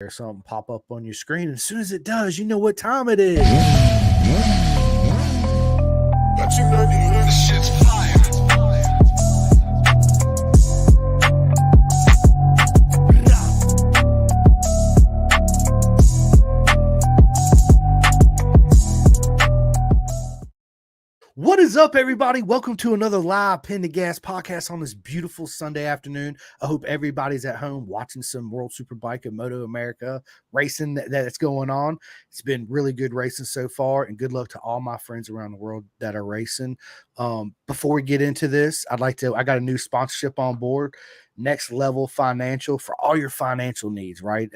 or something pop up on your screen. And as soon as it does, you know what time it is. This shit's fire. What is up, everybody? Welcome to another live Pin to Gas podcast on this beautiful Sunday afternoon. I hope everybody's at home watching some World Superbike and Moto America racing that's going on. It's been really good racing so far, and good luck to all my friends around the world that are racing. Before we get into this, I got a new sponsorship on board, Next Level Financial, for all your financial needs, right?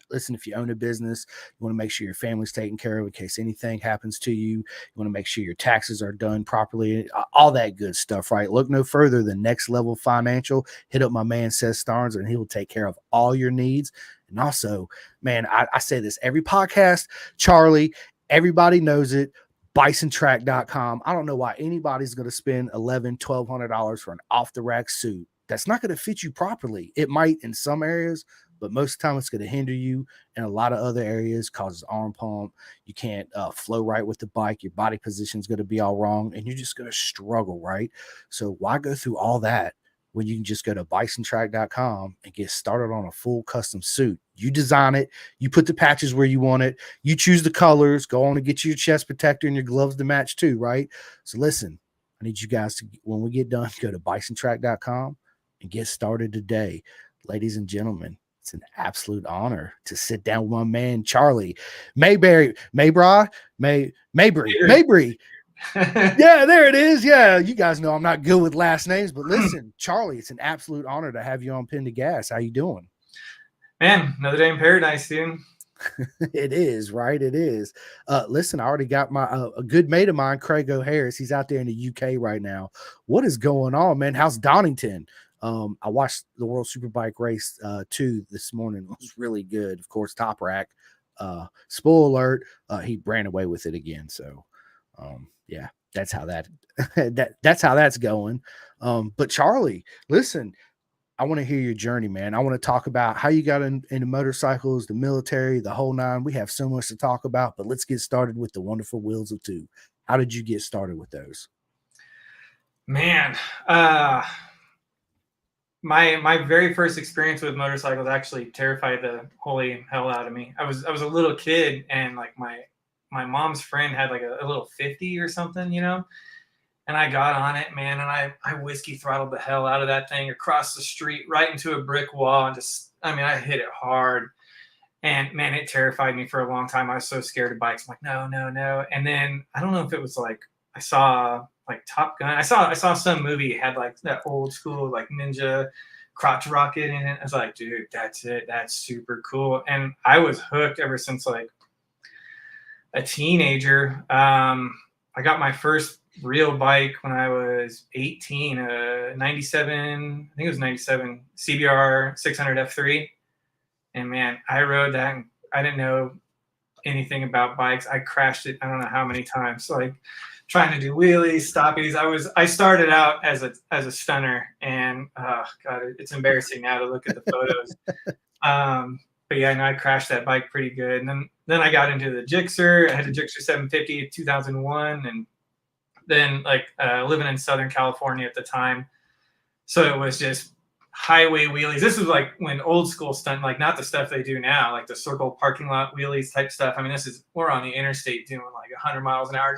Listen, if you own a business, you want to make sure your family's taken care of in case anything happens to you. You want to make sure your taxes are done properly, all that good stuff, right? Look no further than Next Level Financial. Hit up my man, Seth Starnes, and he will take care of all your needs. And also, man, I say this every podcast, Charlie, everybody knows it. BisonTrack.com. I don't know why anybody's going to spend $1,100, $1,200 for an off-the-rack suit that's not going to fit you properly. It might in some areas, but most of the time it's going to hinder you in a lot of other areas, causes arm pump. You can't flow right with the bike. Your body position is going to be all wrong, and you're just going to struggle, right? So why go through all that when you can just go to BisonTrack.com and get started on a full custom suit? You design it. You put the patches where you want it. You choose the colors. Go on and get your chest protector and your gloves to match too, right? So listen, I need you guys to, when we get done, go to BisonTrack.com and get started today. Ladies and gentlemen, it's an absolute honor to sit down with my man, Charly Mabry. Yeah, there it is. Yeah, you guys know I'm not good with last names, but listen, Charly, it's an absolute honor to have you on Pin to Gas. How you doing? Man, another day in paradise, dude. It is, right? It is. Listen, I already got my a good mate of mine, Craig O'Harris. He's out there in the UK right now. What is going on, man? How's Donington? I watched the World Superbike race 2 this morning. It was really good. Of course, Top Rack. Spoiler alert, he ran away with it again. So, yeah, that's how that's how that's going. But Charly, listen, I want to hear your journey, man. I want to talk about how you got into motorcycles, the military, the whole nine. We have so much to talk about, but let's get started with the wonderful Wheels of Two. How did you get started with those? Man, my very first experience with motorcycles actually terrified the holy hell out of me. I was a little kid, and like my mom's friend had like a little 50 or something, you know, and I got on it, man, and I whiskey throttled the hell out of that thing across the street right into a brick wall, and I hit it hard. And man, it terrified me for a long time. I was so scared of bikes. I'm like, no. And then I don't know if it was like I saw like Top Gun. I saw some movie had like that old school like ninja crotch rocket in it. I was like, dude, that's it. That's super cool. And I was hooked ever since like a teenager. I got my first real bike when I was 18, 97, I think it was 97 CBR 600 F3. And man, I rode that and I didn't know anything about bikes. I crashed it I don't know how many times. Like trying to do wheelies, stoppies. I started out as a stunner, and oh god, it's embarrassing now to look at the photos. But yeah, no, I crashed that bike pretty good. And then I got into the Gixxer. I had a Gixxer 750 in 2001, and then like living in Southern California at the time. So it was just highway wheelies. This was like when old school stunt, like not the stuff they do now, like the circle parking lot wheelies type stuff. I mean, we're on the interstate doing like 100 miles an hour,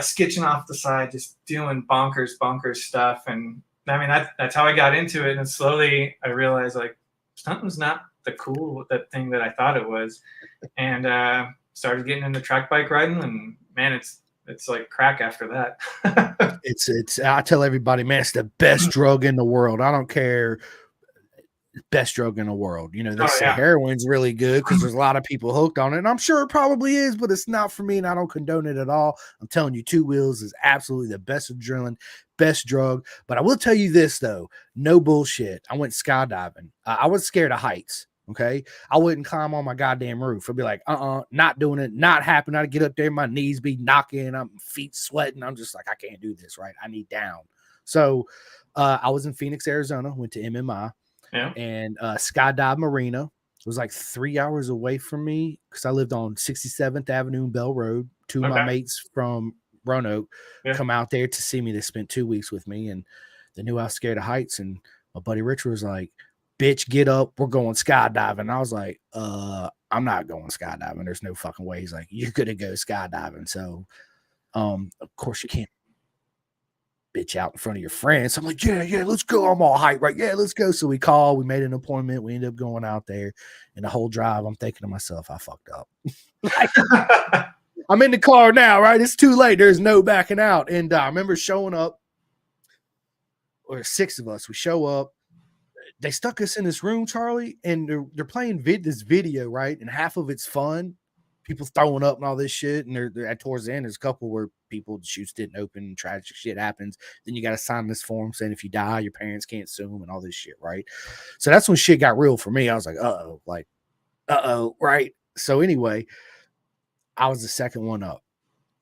skitching off the side, just doing bonkers stuff. And I mean, that's how I got into it. And slowly I realized like stunting was not that thing that I thought it was. And started getting into track bike riding, and man, it's like crack after that. I tell everybody, man, it's the best drug in the world. I don't care. Best drug in the world. You know, they say heroin's really good because there's a lot of people hooked on it. And I'm sure it probably is, but it's not for me, and I don't condone it at all. I'm telling you, two wheels is absolutely the best adrenaline, best drug. But I will tell you this, though, no bullshit. I went skydiving. I was scared of heights. Okay. I wouldn't climb on my goddamn roof. I'd be like, not doing it, not happening. I'd get up there, my knees be knocking, I'm feet sweating. I'm just like, I can't do this, right? I need down. So I was in Phoenix, Arizona, went to MMI. Yeah. and Skydive Marina. It was like 3 hours away from me because I lived on 67th Avenue and Bell Road. Two of my Okay. mates from Roanoke Yeah. come out there to see me. They spent 2 weeks with me, and they knew I was scared of heights. And my buddy Richard was like, "Bitch, get up. We're going skydiving." And I was like, I'm not going skydiving. There's no fucking way. He's like, "You're gonna go skydiving." So of course you can't bitch out in front of your friends. So I'm like, yeah, let's go. I'm all hyped, right? Yeah, let's go. So we made an appointment. We ended up going out there, and the whole drive, I'm thinking to myself, I fucked up. Like, I'm in the car now, right? It's too late. There's no backing out. And I remember showing up, or 6 of us, we show up. They stuck us in this room, Charlie, and they're playing this video, right? And half of it's fun, people throwing up and all this shit. And they're at towards the end, there's a couple where the chutes didn't open, tragic shit happens. Then you got to sign this form saying if you die, your parents can't sue them and all this shit, right? So that's when shit got real for me. I was like, right? So anyway, I was the second one up.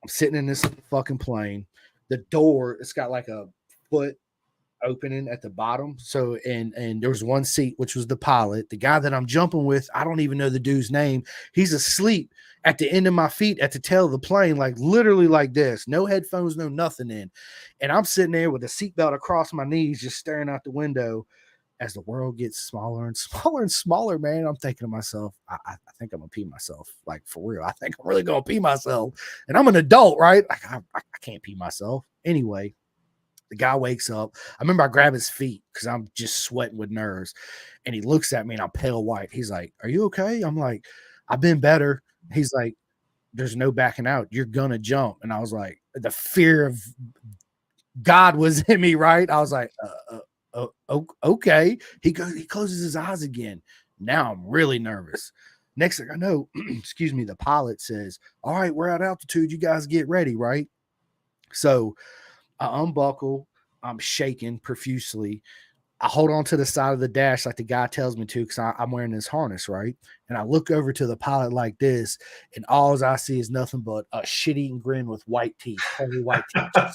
I'm sitting in this fucking plane. The door, it's got like a foot opening at the bottom. So and there was one seat, which was the pilot. The guy that I'm jumping with, I don't even know the dude's name. He's asleep at the end of my feet at the tail of the plane, like literally like this. No headphones, no nothing in. And I'm sitting there with a seatbelt across my knees, just staring out the window as the world gets smaller and smaller and smaller, man. I'm thinking to myself, I think I'm gonna pee myself, like for real. I think I'm really gonna pee myself. And I'm an adult, right? Like I can't pee myself. Anyway, the guy wakes up. I remember I grab his feet because I'm just sweating with nerves. And he looks at me and I'm pale white. He's like, "Are you okay?" I'm like, "I've been better." He's like, "There's no backing out. You're gonna jump." And I was like, the fear of God was in me, right? I was like, okay. He closes his eyes again. Now I'm really nervous. Next thing I know, excuse me, the pilot says, "All right, we're at altitude. You guys get ready," right? So I unbuckle. I'm shaking profusely. I hold on to the side of the dash like the guy tells me to because I'm wearing this harness, right? And I look over to the pilot like this, and all I see is nothing but a shit-eating grin with white teeth, totally white teeth,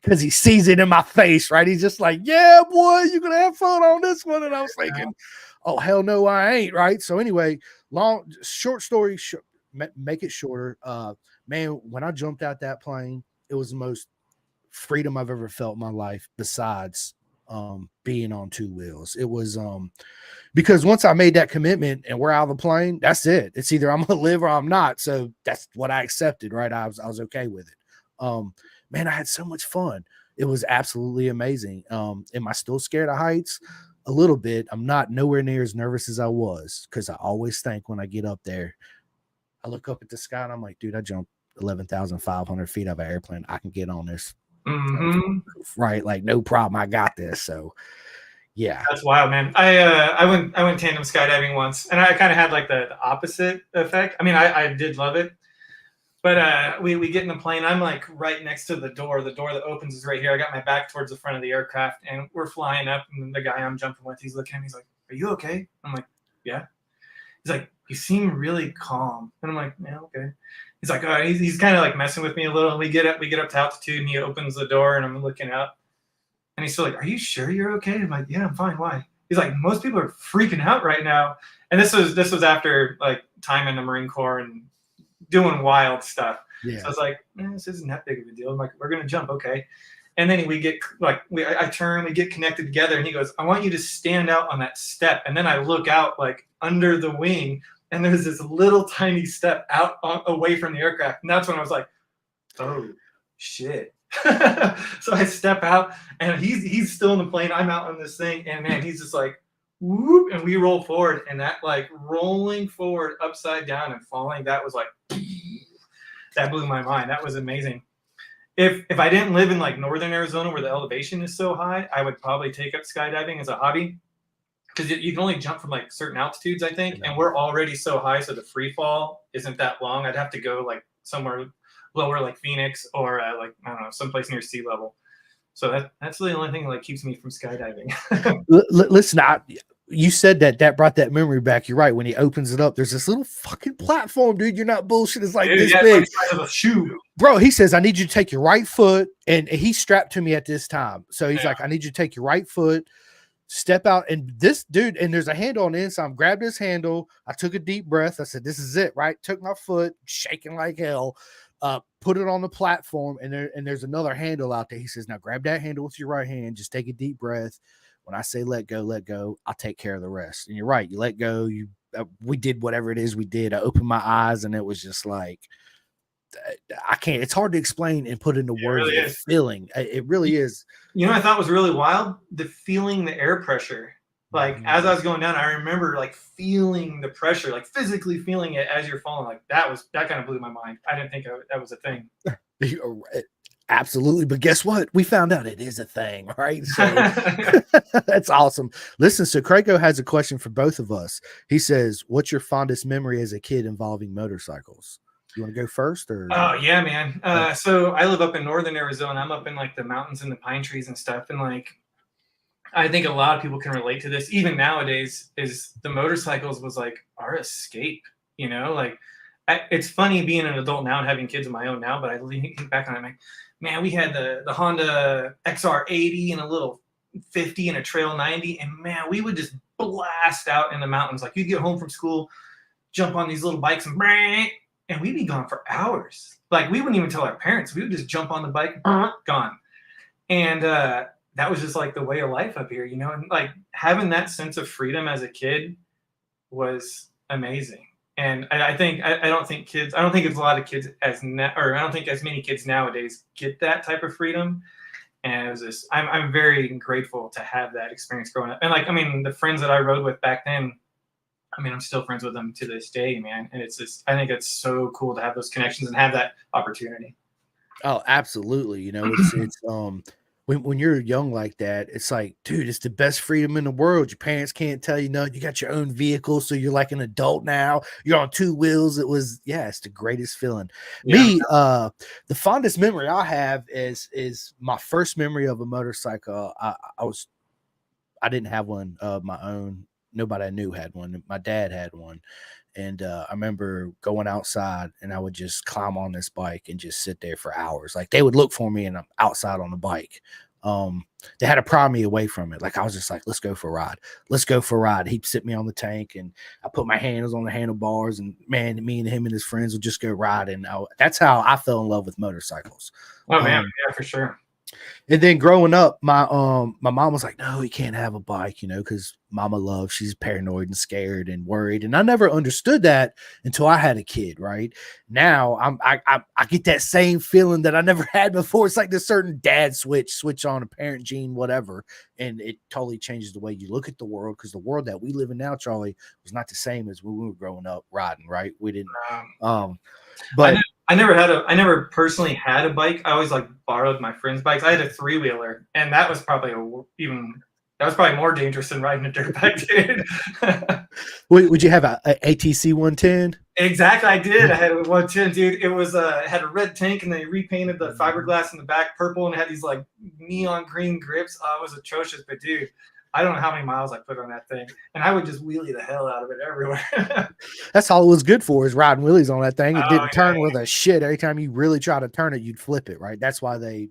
because he sees it in my face, right? He's just like, "Yeah, boy, you're going to have fun on this one." And I was thinking, oh, hell no, I ain't, right? So anyway, short story, make it shorter. Man, when I jumped out that plane, it was the most freedom I've ever felt in my life besides being on 2 wheels. It was because once I made that commitment and we're out of the plane, that's it. It's either I'm gonna live or I'm not. So that's what I accepted, right? I was okay with it. Man, I had so much fun. It was absolutely amazing. Am I still scared of heights? A little bit. I'm not nowhere near as nervous as I was because I always think when I get up there, I look up at the sky and I'm like, dude, I jumped 11,500 feet out of an airplane. I can get on this. Mm-hmm. Right, like no problem. I got this. So yeah, that's wild, man. I went tandem skydiving once, and I kind of had like the opposite effect. I mean, I did love it, but we get in the plane. I'm like right next to the door. The door that opens is right here. I got my back towards the front of the aircraft, and we're flying up. And the guy I'm jumping with, he's looking at me. He's like, "Are you okay?" I'm like, "Yeah." He's like, "You seem really calm," and I'm like, "Yeah, okay." He's like, "Oh," he's kind of like messing with me a little. And we get up to altitude, and he opens the door, and I'm looking up, and he's still like, "Are you sure you're okay?" I'm like, "Yeah, I'm fine. Why?" He's like, "Most people are freaking out right now," and this was after like time in the Marine Corps and doing wild stuff. Yeah. So I was like, "This isn't that big of a deal." I'm like, "We're gonna jump, okay?" And then we get like I turn, we get connected together, and he goes, "I want you to stand out on that step." And then I look out like under the wing. And there's this little tiny step out away from the aircraft. And that's when I was like, oh, shit. So I step out, and he's still in the plane. I'm out on this thing. And, man, he's just like, whoop, and we roll forward. And that, like, rolling forward upside down and falling, that was like, that blew my mind. That was amazing. If I didn't live in, like, northern Arizona where the elevation is so high, I would probably take up skydiving as a hobby. Because you can only jump from like certain altitudes, I think, and we're already so high, so the free fall isn't that long. I'd have to go like somewhere lower, like Phoenix, or like I don't know, someplace near sea level. So that's the only thing that like keeps me from skydiving. Listen, you said that brought that memory back. You're right. When he opens it up, there's this little fucking platform, dude. You're not bullshit. It's like this big, it's like a shoe, bro. He says, "I need you to take your right foot," and he's strapped to me at this time. So he's like, "I need you to take your right foot, step out, and this dude, and there's a handle on the inside. I grabbed this handle. I took a deep breath. I said, "This is it, right?" Took my foot, shaking like hell, put it on the platform, and there's another handle out there. He says, "Now grab that handle with your right hand. Just take a deep breath. When I say let go. I'll take care of the rest." And you're right. You let go. We did whatever it is we did. I opened my eyes, and it was just like, I can't. It's hard to explain and put into words. really The is. feeling. It really is. You know what I thought was really wild? The feeling the air pressure. Like as I was going down, I remember like feeling the pressure, like physically feeling it as you're falling. Like that kind of blew my mind. I didn't think that was a thing. Absolutely. But guess what? We found out it is a thing, right? So that's awesome. Listen, so Crago has a question for both of us. He says, "What's your fondest memory as a kid involving motorcycles?" You want to go first, or? Oh yeah, man. So I live up in northern Arizona. I'm up in like the mountains and the pine trees and stuff. And like, I think a lot of people can relate to this. Even nowadays, is the motorcycles was like our escape. You know, like it's funny being an adult now and having kids of my own now. But I think back on it, I'm like, man, we had the Honda XR80 and a little 50 and a Trail 90, and man, we would just blast out in the mountains. Like you'd get home from school, jump on these little bikes and we'd be gone for hours. Like we wouldn't even tell our parents. We would just jump on the bike, gone. And that was just like the way of life up here, you know? And like having that sense of freedom as a kid was amazing. And I don't think it's a lot of kids I don't think as many kids nowadays get that type of freedom. And it was just, I'm very grateful to have that experience growing up. And like, I mean, the friends that I rode with back then, I mean, I'm still friends with them to this day, man. And it's just, I think it's so cool to have those connections and have that opportunity. Oh, absolutely. You know, it's when you're young like that, it's like, dude, it's the best freedom in the world. Your parents can't tell you no. You got your own vehicle, so you're like an adult now. You're on two wheels. It's the greatest feeling. Yeah. Me, the fondest memory I have is my first memory of a motorcycle. I didn't have one of my own. Nobody I knew had one. My dad had one. And I remember going outside, and I would just climb on this bike and just sit there for hours. Like they would look for me, and I'm outside on the bike. They had to pry me away from it. Like I was just like, let's go for a ride. Let's go for a ride. He'd sit me on the tank, and I put my hands on the handlebars, and man, me and him and his friends would just go riding. That's how I fell in love with motorcycles. Oh man, yeah, for sure. And then growing up, my mom was like, "No, he can't have a bike," you know, because mama loves, she's paranoid and scared and worried. And I never understood that until I had a kid. Right now, I get that same feeling that I never had before. It's like this certain dad switch on a parent gene, whatever, and it totally changes the way you look at the world. Because the world that we live in now, Charlie, was not the same as when we were growing up riding. Right? We didn't. But I never personally had a bike. I always like borrowed my friends' bikes. I had a 3-wheeler, and that was probably more dangerous than riding a dirt bike, dude. Would you have a ATC 110? Exactly, I did. I had a 110, dude. It was it had a red tank, and they repainted the fiberglass in the back purple, and it had these like neon green grips. Oh, it was atrocious, but dude, I don't know how many miles I put on that thing, and I would just wheelie the hell out of it everywhere. That's all it was good for, is riding wheelies on that thing. It didn't turn with a shit. Every time you really try to turn it, you'd flip it, right? That's why they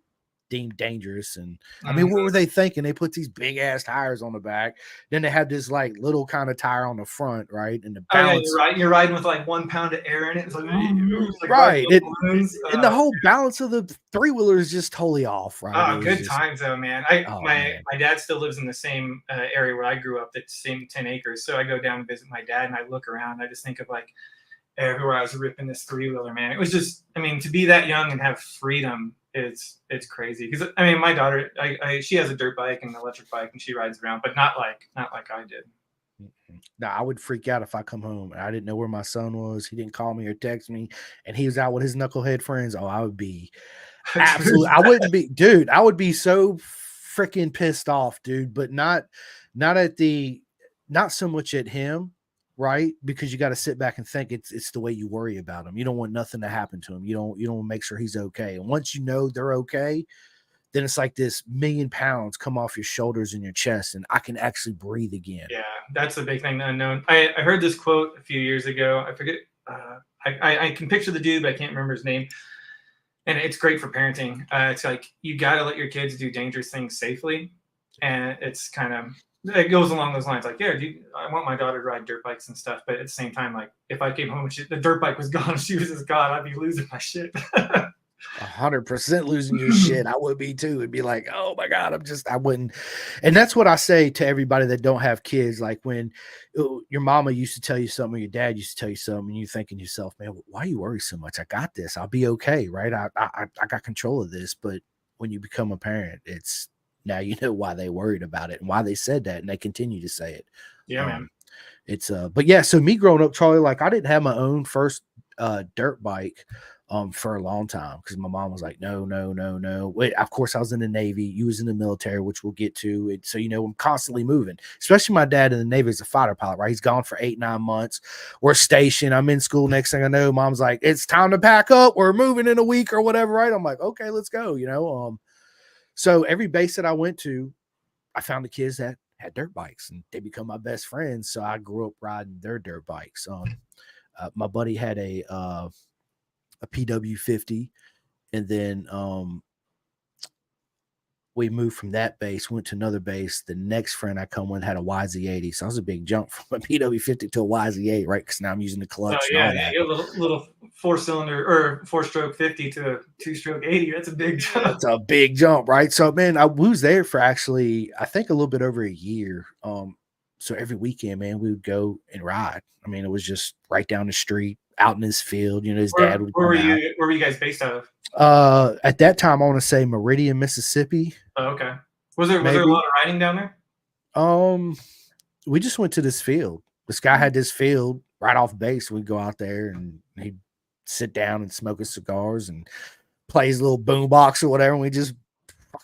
deemed dangerous. And I mean, what were they thinking? They put these big ass tires on the back, then they had this like little kind of tire on the front, right? And the balance. Oh, yeah, you're riding with like 1 pound of air in it. It's like, right. And the whole balance of the 3-wheeler is just totally off, right? Oh, good times though, man. My dad still lives in the same area where I grew up, the same 10 acres. So I go down and visit my dad, and I look around. I just think of like everywhere I was ripping this 3-wheeler, man. It was just, I mean, to be that young and have freedom, it's crazy. Because I mean, my daughter, she has a dirt bike and an electric bike, and she rides around, but not like I did. Now, I would freak out if I come home and I didn't know where my son was. He didn't call me or text me, and he was out with his knucklehead friends. Oh, I would be absolutely. I wouldn't be, dude. I would be so freaking pissed off, dude. But not so much at him, right? Because you got to sit back and think it's the way you worry about him. You don't want nothing to happen to him. You don't make sure he's okay. And once you know they're okay, then it's like this 1,000,000 pounds come off your shoulders and your chest, and I can actually breathe again. Yeah, that's the big thing, the unknown. I heard this quote a few years ago. I forget. I can picture the dude, but I can't remember his name. And it's great for parenting. It's like you got to let your kids do dangerous things safely, and it's kind of it goes along those lines. Like, yeah, I want my daughter to ride dirt bikes and stuff, but at the same time, like, if I came home and the dirt bike was gone, she was just gone, I'd be losing my shit. 100% losing your shit. I would be too. It'd be like, oh my God, I wouldn't. And that's what I say to everybody that don't have kids. Like when your mama used to tell you something, or your dad used to tell you something, and you thinking to yourself, man, why you worry so much? I got this. I'll be okay. Right. I got control of this. But when you become a parent, it's now you know why they worried about it and why they said that. And they continue to say it. Yeah, man. It's but yeah, so me growing up, Charlie, like I didn't have my own first dirt bike for a long time because my mom was like, no, no, no, no. Wait, of course I was in the Navy, you was in the military, which we'll get to. And so, you know, I'm constantly moving, especially my dad in the Navy is a fighter pilot, right? He's gone for 8-9 months. We're stationed. I'm in school. Next thing I know, mom's like, it's time to pack up. We're moving in a week or whatever, right? I'm like, okay, let's go, you know. So every base that I went to, I found the kids that had dirt bikes and they become my best friends. So I grew up riding their dirt bikes. My buddy had a PW50, and then we moved from that base, went to another base. The next friend I come with had a YZ80, so that was a big jump from a PW50 to a YZ8, right? Because now I'm using the clutch. Oh yeah, a little 4-cylinder or 4-stroke 50 to a 2-stroke 80. That's a big jump. That's a big jump, right? So man, I was there for actually, I think a little bit over a year. So every weekend, man, we would go and ride. I mean, it was just right down the street, out in his field. You know, his dad would. Where were you guys based out of? At that time, I want to say Meridian, Mississippi. Oh, okay. Was there a lot of riding down there? We just went to this field. This guy had this field right off base. We'd go out there and he'd sit down and smoke his cigars and play his little boombox or whatever. And we just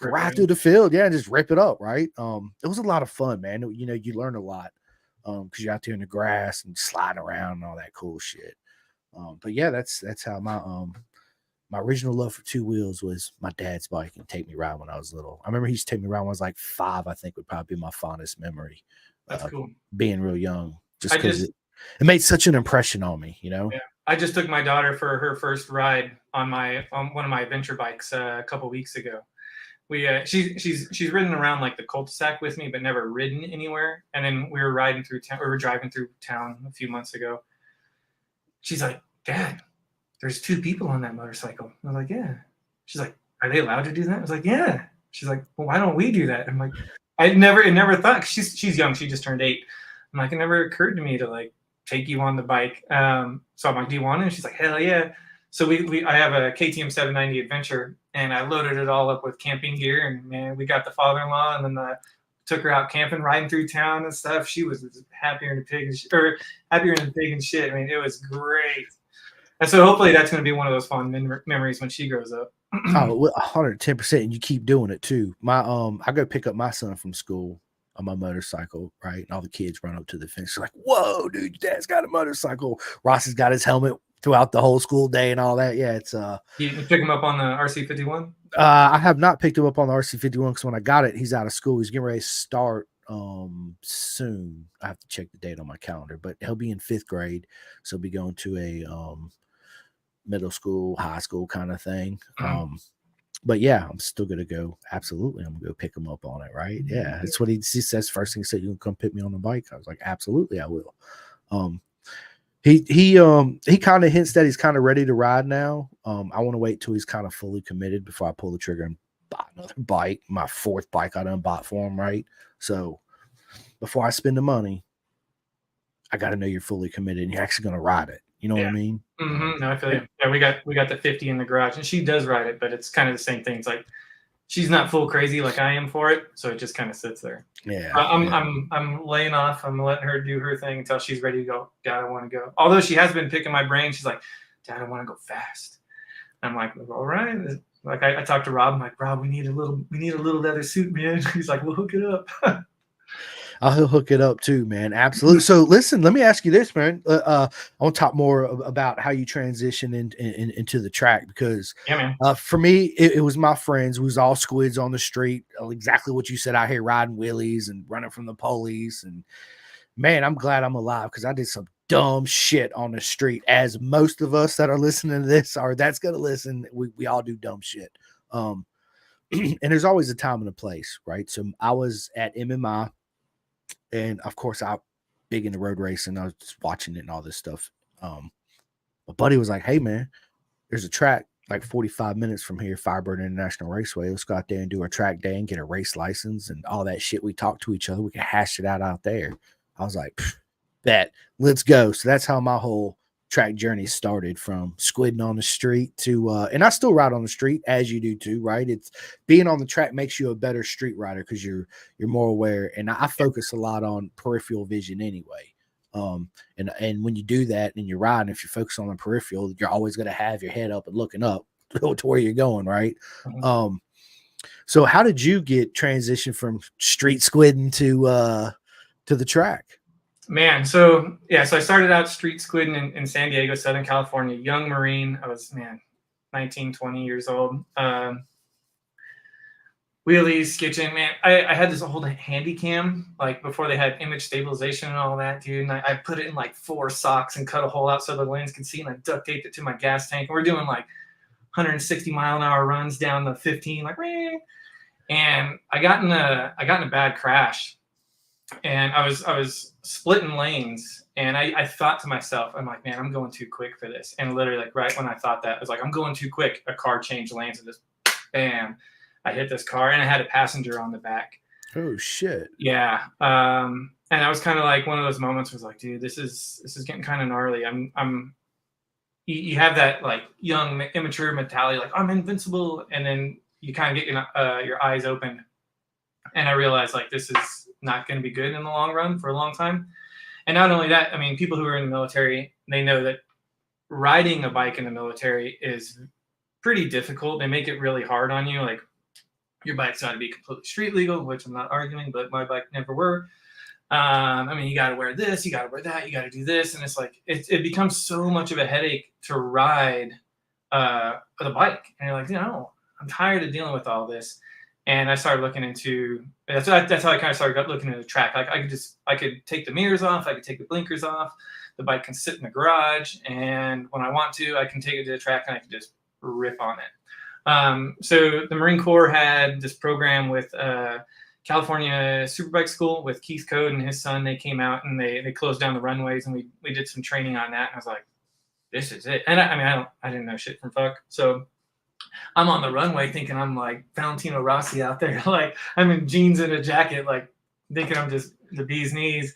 ride through the field, yeah, and just rip it up, right? It was a lot of fun, man. You know, you learn a lot because you're out there in the grass and sliding around and all that cool shit. But yeah, that's how my original love for two wheels was my dad's bike and take me ride when I was little. I remember he used to take me around when I was like 5. I think would probably be my fondest memory. That's cool. Being real young, just because it made such an impression on me, you know. Yeah. I just took my daughter for her first ride on one of my adventure bikes a couple weeks ago. She's ridden around like the cul-de-sac with me, but never ridden anywhere. And then we were riding through town. We were driving through town a few months ago. She's like, Dad, there's 2 people on that motorcycle. I was like, yeah. She's like, are they allowed to do that? I was like, yeah. She's like, well, why don't we do that? I'm like, it never thought. She's young. She just turned 8. I'm like, it never occurred to me to like take you on the bike. So I'm like, do you want it? And she's like, hell yeah. So I have a KTM 790 Adventure, and I loaded it all up with camping gear, and man, we got the father-in-law, and then took her out camping, riding through town and stuff. She was happier than a pig and shit. I mean, it was great. And so hopefully that's going to be one of those fond memories when she grows up. Oh, 110%, and you keep doing it too. I go pick up my son from school on my motorcycle, right? And all the kids run up to the fence. They're like, whoa, dude, your dad's got a motorcycle. Ross has got his helmet throughout the whole school day and all that. Yeah, it's You pick him up on the RC51? I have not picked him up on the RC51 because when I got it, he's out of school. He's getting ready to start soon. I have to check the date on my calendar, but he'll be in 5th grade. So he'll be going to a middle school, high school kind of thing. But yeah, I'm still gonna go. Absolutely, I'm gonna go pick him up on it. Right? Yeah, that's what he says. First thing he said, "You can come pick me on the bike." I was like, "Absolutely, I will." He kind of hints that he's kind of ready to ride now. I want to wait till he's kind of fully committed before I pull the trigger and buy another bike. My 4th bike I done bought for him. Right? So before I spend the money, I got to know you're fully committed and you're actually gonna ride it. You know what I mean? Mm-hmm. No, I feel you. Yeah, we got the 50 in the garage, and she does ride it, but it's kind of the same thing. It's like she's not full crazy like I am for it, so it just kind of sits there. Yeah. I'm laying off. I'm letting her do her thing until she's ready to go. Dad, I want to go. Although she has been picking my brain, she's like, Dad, I want to go fast. I'm like, all right. Like I talked to Rob. I'm like, Rob, we need a little leather suit, man. He's like, we'll hook it up. I'll hook it up too, man. Absolutely. So listen, let me ask you this, man. I want to talk more about how you transition into the track because for me, it was my friends. We was all squids on the street. Exactly what you said out here riding wheelies and running from the police. And man, I'm glad I'm alive because I did some dumb shit on the street, as most of us that are listening to this or that's going to listen. We all do dumb shit. And there's always a time and a place, right? So I was at MMI. And of course, I'm big into road racing. I was just watching it and all this stuff. My buddy was like, "Hey, man, there's a track like 45 minutes from here, Firebird International Raceway. Let's go out there and do a track day and get a race license and all that shit. We talk to each other. We can hash it out there." I was like, "Bet, let's go." So that's how my whole track journey started, from squidding on the street to and I still ride on the street, as you do too, right? It's being on the track makes you a better street rider because you're more aware, and I focus a lot on peripheral vision anyway. And when you do that and you're riding, if you focus on the peripheral, you're always going to have your head up and looking up to where you're going, right? Mhm. So how did you get transition from street squidding to the track? Man, so I started out street squidding in San Diego, Southern California, young Marine. I was, 19, 20 years old. Wheelies, sketching, man. I had this old handy cam, like before they had image stabilization and all that, dude. And I put it in like 4 socks and cut a hole out so the lens could see, and I duct taped it to my gas tank. And we're doing like 160-mile-an-hour runs down the 15, like, "Wee." And I got in a bad crash, and I was splitting lanes, and I thought to myself, I'm like, man, I'm going too quick for this. And literally, like, right when I thought that, I was like, I'm going too quick. A car changed lanes and just bam. I hit this car, and I had a passenger on the back. Oh shit. Yeah. And that was kind of like one of those moments where I was like, dude, this is getting kind of gnarly. You have that like young immature mentality, like I'm invincible. And then you kind of get your eyes open. And I realized like, this is not going to be good in the long run for a long time. And not only that, I mean, people who are in the military, they know that riding a bike in the military is pretty difficult. They make it really hard on you. Like, your bike's got to be completely street legal, which I'm not arguing, but my bike never were. I mean, you got to wear this, you got to wear that, you got to do this. And it's like, it becomes so much of a headache to ride the bike. And you're like, I'm tired of dealing with all this. And I started looking into, that's how I kind of started looking at the track. Like I could take the mirrors off, I could take the blinkers off. The bike can sit in the garage. And when I want to, I can take it to the track and I can just rip on it. So the Marine Corps had this program with California Superbike School with Keith Code and his son. They came out and they closed down the runways, and we did some training on that. And I was like, this is it. And I didn't know shit from fuck. So I'm on the runway thinking I'm like Valentino Rossi out there. Like I'm in jeans and a jacket, like thinking I'm just the bee's knees,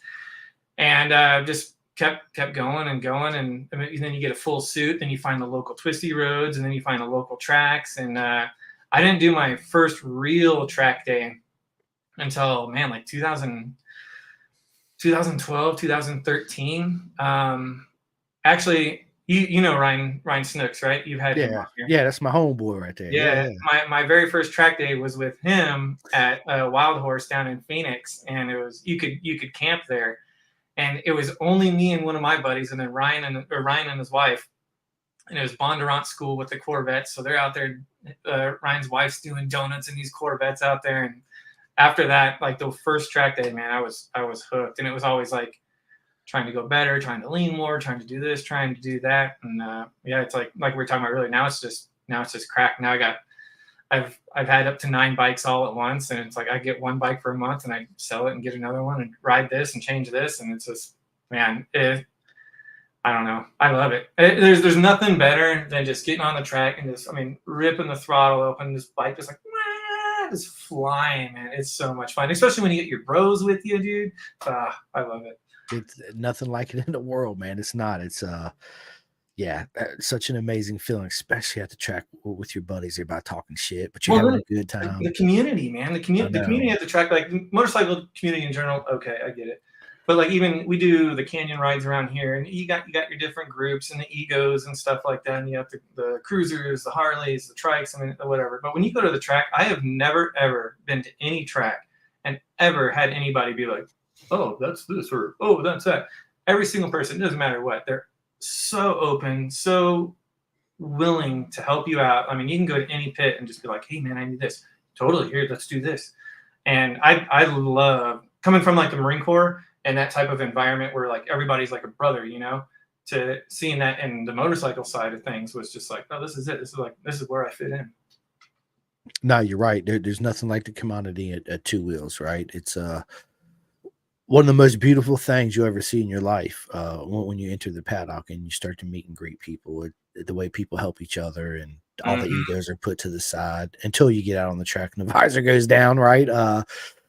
and just kept going and going. And then you get a full suit, then you find the local twisty roads, and then you find the local tracks. And I didn't do my first real track day until like 2012, 2013. Actually, you know Ryan Snooks, right? You've had him on here. Yeah, that's my homeboy right there. Yeah. My very first track day was with him at Wild Horse down in Phoenix, and it was you could camp there. And it was only me and one of my buddies, and then Ryan and his wife. And it was Bondurant School with the Corvettes. So they're out there. Ryan's wife's doing donuts in these Corvettes out there. And after that, like the first track day, man, I was hooked. And it was always like trying to go better, trying to lean more, trying to do this, trying to do that. And it's like we were talking about earlier. Now it's just crack. Now I've had up to 9 bikes all at once, and it's like I get one bike for a month and I sell it and get another one and ride this and change this, and it's just, man, I don't know, I love it. There's nothing better than just getting on the track and just, ripping the throttle open, this bike just like just flying, man. It's so much fun, especially when you get your bros with you, dude. I love it. It's nothing like it in the world, man. It's not. It's such an amazing feeling, especially at the track with your buddies. They're about talking shit, but you're having a good time. The community, man. The community at the track, like motorcycle community in general. Okay, I get it. But like even we do the canyon rides around here, and you got your different groups and the egos and stuff like that. And you have the cruisers, the Harleys, the trikes, whatever. But when you go to the track, I have never ever been to any track and ever had anybody be like, "Oh, that's this," or "Oh, that's that." Every single person, doesn't matter what, they're so open, so willing to help you out. You can go to any pit and just be like, "Hey man, I need this." Totally, here, let's do this. And I love coming from like the Marine Corps and that type of environment where like everybody's like a brother, to seeing that in the motorcycle side of things was just like, oh, this is it. This is where I fit in. No, you're right. There's nothing like the commodity at 2 wheels, right? It's one of the most beautiful things you ever see in your life when you enter the paddock and you start to meet and greet people, the way people help each other and all the Mhm. egos are put to the side until you get out on the track and the visor goes down, right?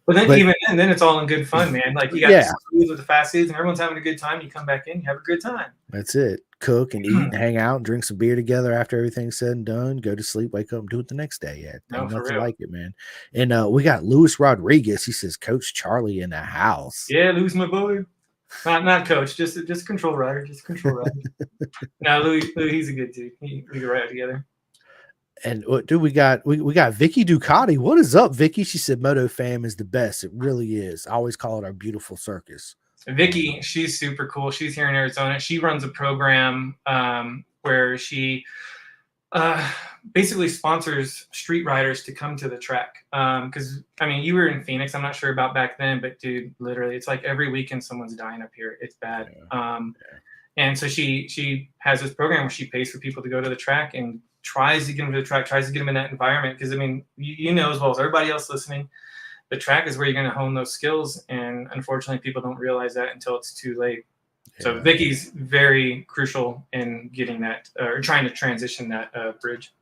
But then But even then it's all in good fun, man. Like you got the yeah, schools with the fast foods and everyone's having a good time. You come back in, you have a good time. that's it. Cook and eat and hang out and drink some beer together after everything's said and done. Go to sleep, wake up, and do it the next day. Yeah, No, ain't for nothing real. like it, man. And we got Luis Rodriguez. He says, Coach Charlie in the house. Yeah, lose my boy. Not coach, just control rider, just control rider. No, Louis, he's a good dude. We can ride together. And what do we got? We got Vicky Ducati. What is up, Vicky? She said Moto Fam is the best. It really is. I always call it our beautiful circus. Vicky, she's super cool. She's here in Arizona. She runs a program where she basically sponsors street riders to come to the track. Because I mean, you were in Phoenix. I'm not sure about back then, but dude, literally, it's like every weekend someone's dying up here. It's bad. Yeah. And so she has this program where she pays for people to go to the track and tries to get them to the track, tries to get them in that environment. Because I mean, you know as well as everybody else listening, the track is where you're going to hone those skills, and unfortunately, people don't realize that until it's too late. Yeah. So Vicky's very crucial in getting that or trying to transition that bridge.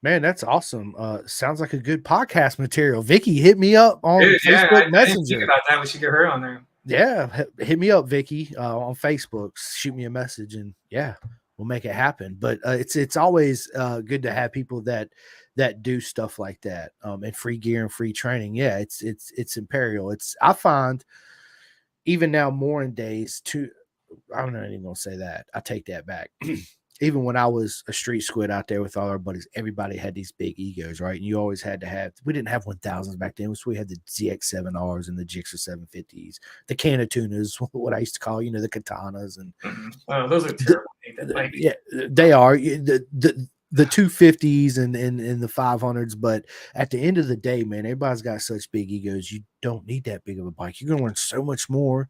Man, that's awesome. Sounds like a good podcast material. Vicky, hit me up on Dude, Facebook I didn't Messenger. think about that. We should get her on there. Yeah, hit me up, Vicky, on Facebook. Shoot me a message, and yeah, we'll make it happen. But it's always good to have people that do stuff like that, and free gear and free training. Yeah, it's imperial. I find even now more in days too. I'm not even gonna say that. I take that back. Even when I was a street squid out there with all our buddies, everybody had these big egos, right? And you always had to have, we didn't have 1000s back then. So we had the ZX7Rs and the Gixxer 750s, the Canatunas, what I used to call, the katanas. And Oh, those are terrible. yeah, they are the 250s and the 500s. But at the end of the day, man, everybody's got such big egos. You don't need that big of a bike. You're going to learn so much more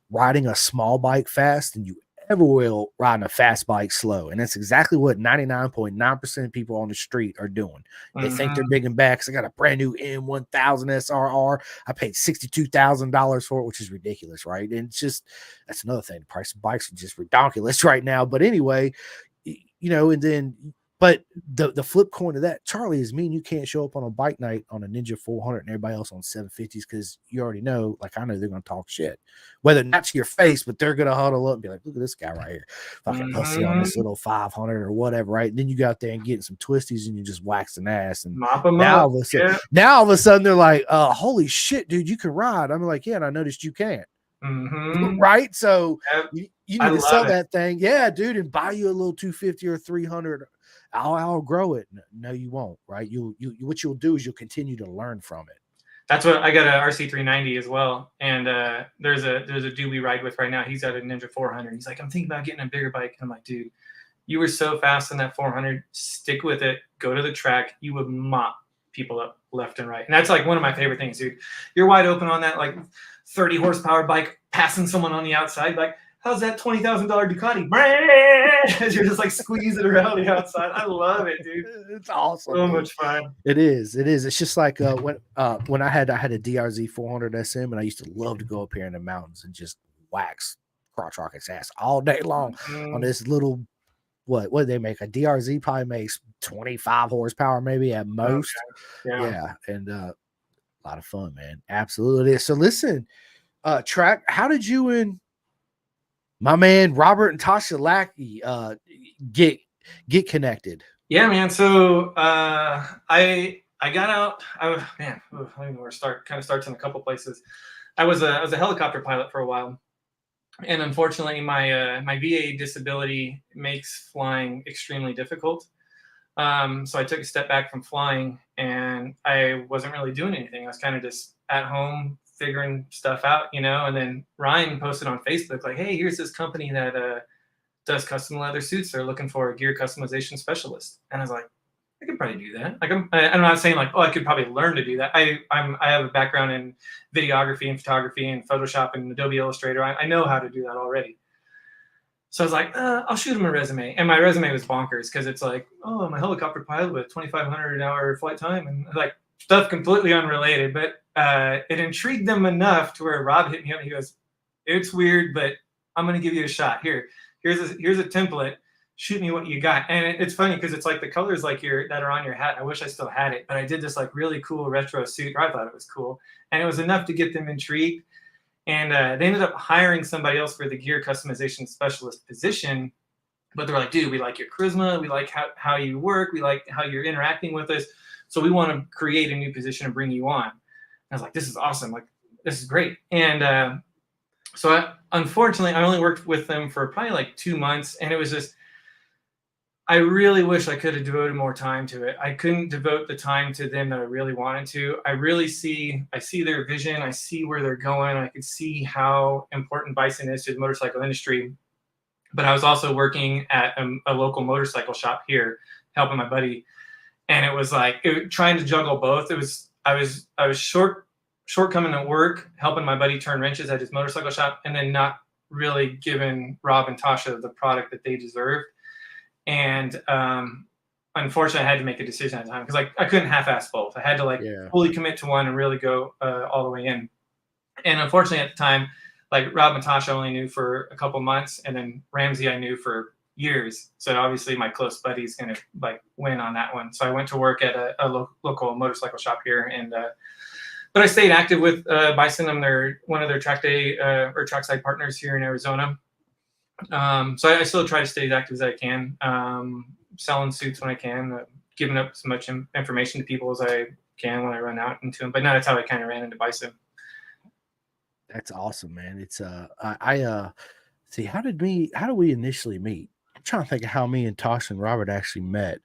riding a small bike fast than you ever will riding a fast bike slow. And that's exactly what 99.9% of people on the street are doing. They think they're big and bad because I got a brand new M1000 SRR. I paid $62,000 for it, which is ridiculous, right? And it's just, that's another thing. The price of bikes are just ridiculous right now. But anyway, and then, but the flip coin of that, Charlie, is mean you can't show up on a bike night on a Ninja 400 and everybody else on 750s because you already know, like I know they're going to talk shit, whether not to your face, but they're going to huddle up and be like, look at this guy right here, fucking pussy on this little 500 or whatever, right? And then you go out there and getting some twisties and you just waxing ass, and mop them now up. All of a sudden they're like, holy shit, dude, you can ride. I'm like, yeah, and I noticed you can't. Right? So you need to sell that thing, yeah, dude, and buy you a little 250 or 300. I'll grow it. No, you won't, right? You what you'll do is you'll continue to learn from it. That's what I got, a RC390 as well. And there's a dude we ride with right now. He's got a Ninja 400. He's like, I'm thinking about getting a bigger bike. And I'm like, dude, you were so fast in that 400. Stick with it. Go to the track. You would mop people up left and right. And that's like one of my favorite things, dude. You're wide open on that like 30 horsepower bike, passing someone on the outside, like, how's that $20,000 Ducati? As you're just like squeezing around the outside. I love it, dude. It's awesome. So much fun. It is. It's just like when I had a DRZ 400 SM, and I used to love to go up here in the mountains and just wax crotch rocket's ass all day long on this little, what did they make? A DRZ probably makes 25 horsepower maybe at most. Okay. Yeah. And a lot of fun, man. Absolutely. So listen, Track, how did you and my man Robert and Tasha Lackey get connected? Yeah, man. So I got out. I don't know where to start. Kind of starts in a couple places. I was a helicopter pilot for a while, and unfortunately, my VA disability makes flying extremely difficult. So I took a step back from flying, and I wasn't really doing anything. I was kind of just at home figuring stuff out, and then Ryan posted on Facebook like, hey, here's this company that does custom leather suits. They're looking for a gear customization specialist. And I was like, I could probably do that. Like, I'm not saying like, oh, I could probably learn to do that. I have a background in videography and photography and Photoshop and Adobe Illustrator. I know how to do that already. So I was like, I'll shoot him a resume. And my resume was bonkers because it's like, oh, I'm a helicopter pilot with 2,500 an hour flight time and like stuff completely unrelated. But it intrigued them enough to where Rob hit me up. He goes, "It's weird, but I'm gonna give you a shot. Here's a template. Shoot me what you got." And it's funny because it's like the colors like that are on your hat. I wish I still had it, but I did this like really cool retro suit. Or I thought it was cool, and it was enough to get them intrigued. And they ended up hiring somebody else for the gear customization specialist position. But they're like, "Dude, we like your charisma. We like how you work. We like how you're interacting with us. So we want to create a new position and bring you on." I was like, "This is awesome. Like, this is great." And so unfortunately, I only worked with them for probably like 2 months. And it was just, I really wish I could have devoted more time to it. I couldn't devote the time to them that I really wanted to. I see their vision. I see where they're going. I could see how important bison is to the motorcycle industry. But I was also working at a local motorcycle shop here, helping my buddy. And it was like trying to juggle both. I was shortcoming at work, helping my buddy turn wrenches at his motorcycle shop, and then not really giving Rob and Tasha the product that they deserved. And unfortunately, I had to make a decision at the time because I couldn't half-ass both. I had to fully commit to one and really go all the way in. And unfortunately, at the time, like Rob and Tasha only knew for a couple months, and then Ramsey I knew for years. So obviously, my close buddy's gonna like win on that one. So I went to work at a local motorcycle shop here, and but I stayed active with Bison. I'm one of their track day or trackside partners here in Arizona. So I still try to stay as active as I can, selling suits when I can, giving up as much information to people as I can when I run out into them. But no, that's how I kind of ran into Bison. That's awesome, man. It's see, how did we initially meet? I'm trying to think of how me and Tosh and Robert actually met.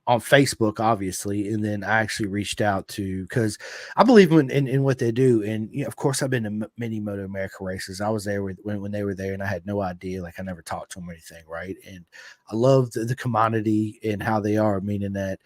On Facebook, obviously, and then I actually reached out to, because I believe in what they do, and of course I've been to many Moto America races. I was there when they were there, and I had no idea, like I never talked to them or anything, right? And I love the commodity and how they are, meaning that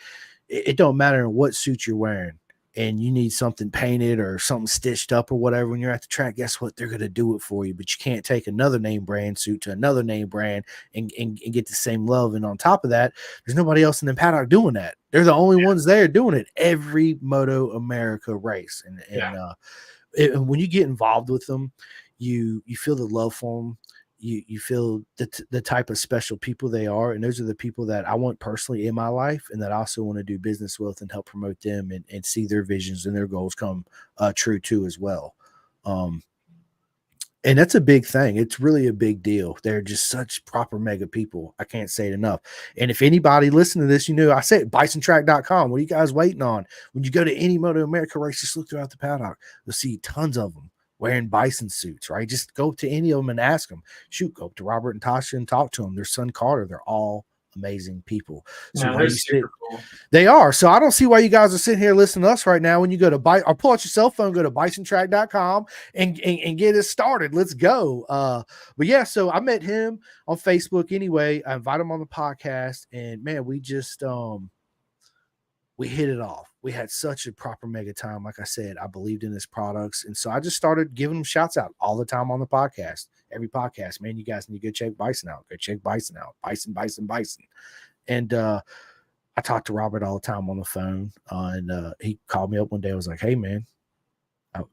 it don't matter what suit you're wearing, and you need something painted or something stitched up or whatever when you're at the track, guess what? They're going to do it for you. But you can't take another name brand suit to another name brand and get the same love. And on top of that, there's nobody else in the paddock doing that. They're the only ones there doing it every Moto America race. And when you get involved with them, you feel the love for them. You feel the type of special people they are, and those are the people that I want personally in my life, and that I also want to do business with and help promote them and see their visions and their goals come true too as well. And that's a big thing. It's really a big deal. They're just such proper mega people. I can't say it enough. And if anybody listening to this, I say it, bisontrack.com. What are you guys waiting on? When you go to any Moto America race, just look throughout the paddock. You'll see tons of them wearing Bison suits, right? Just go to any of them and ask them. Shoot, go up to Robert and Tasha and talk to them. Their son Carter, they're all amazing people. So they're super cool. They are. So I don't see why you guys are sitting here listening to us right now. When you go to or pull out your cell phone, go to bisontrack.com and get it started. Let's go. But yeah, so I met him on Facebook anyway. I invited him on the podcast, and man, we just we hit it off. We had such a proper mega time. Like I said, I believed in his products. And so I just started giving him shouts out all the time on the podcast. Every podcast, man, you guys need to go check Bison out. Go check Bison out. Bison. And I talked to Robert all the time on the phone. And he called me up one day. I was like, "Hey, man,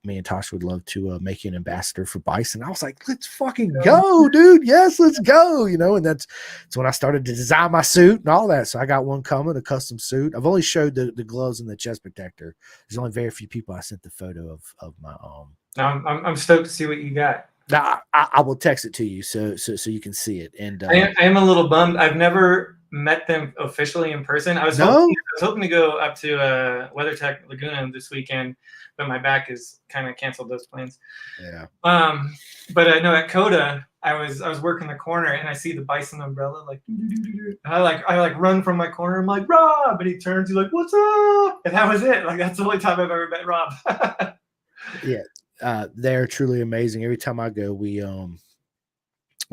me and Tosh would love to make you an ambassador for Bison." I was like, "Let's fucking go, dude. Yes, let's go." And that's when I started to design my suit and all that. So I got one coming, a custom suit. I've only showed the gloves and the chest protector. There's only very few people I sent the photo of my I'm stoked to see what you got. Now I will text it to you so you can see it. And I am a little bummed. I've never met them officially in person. I was hoping to go up to WeatherTech Laguna this weekend, but my back is kind of canceled those plans. Yeah. But I know at Coda, I was working the corner and I see the Bison umbrella like, I run from my corner. I'm like, "Rob," and he turns. He's like, "What's up?" And that was it. Like, that's the only time I've ever met Rob. Yeah. They're truly amazing. Every time I go, we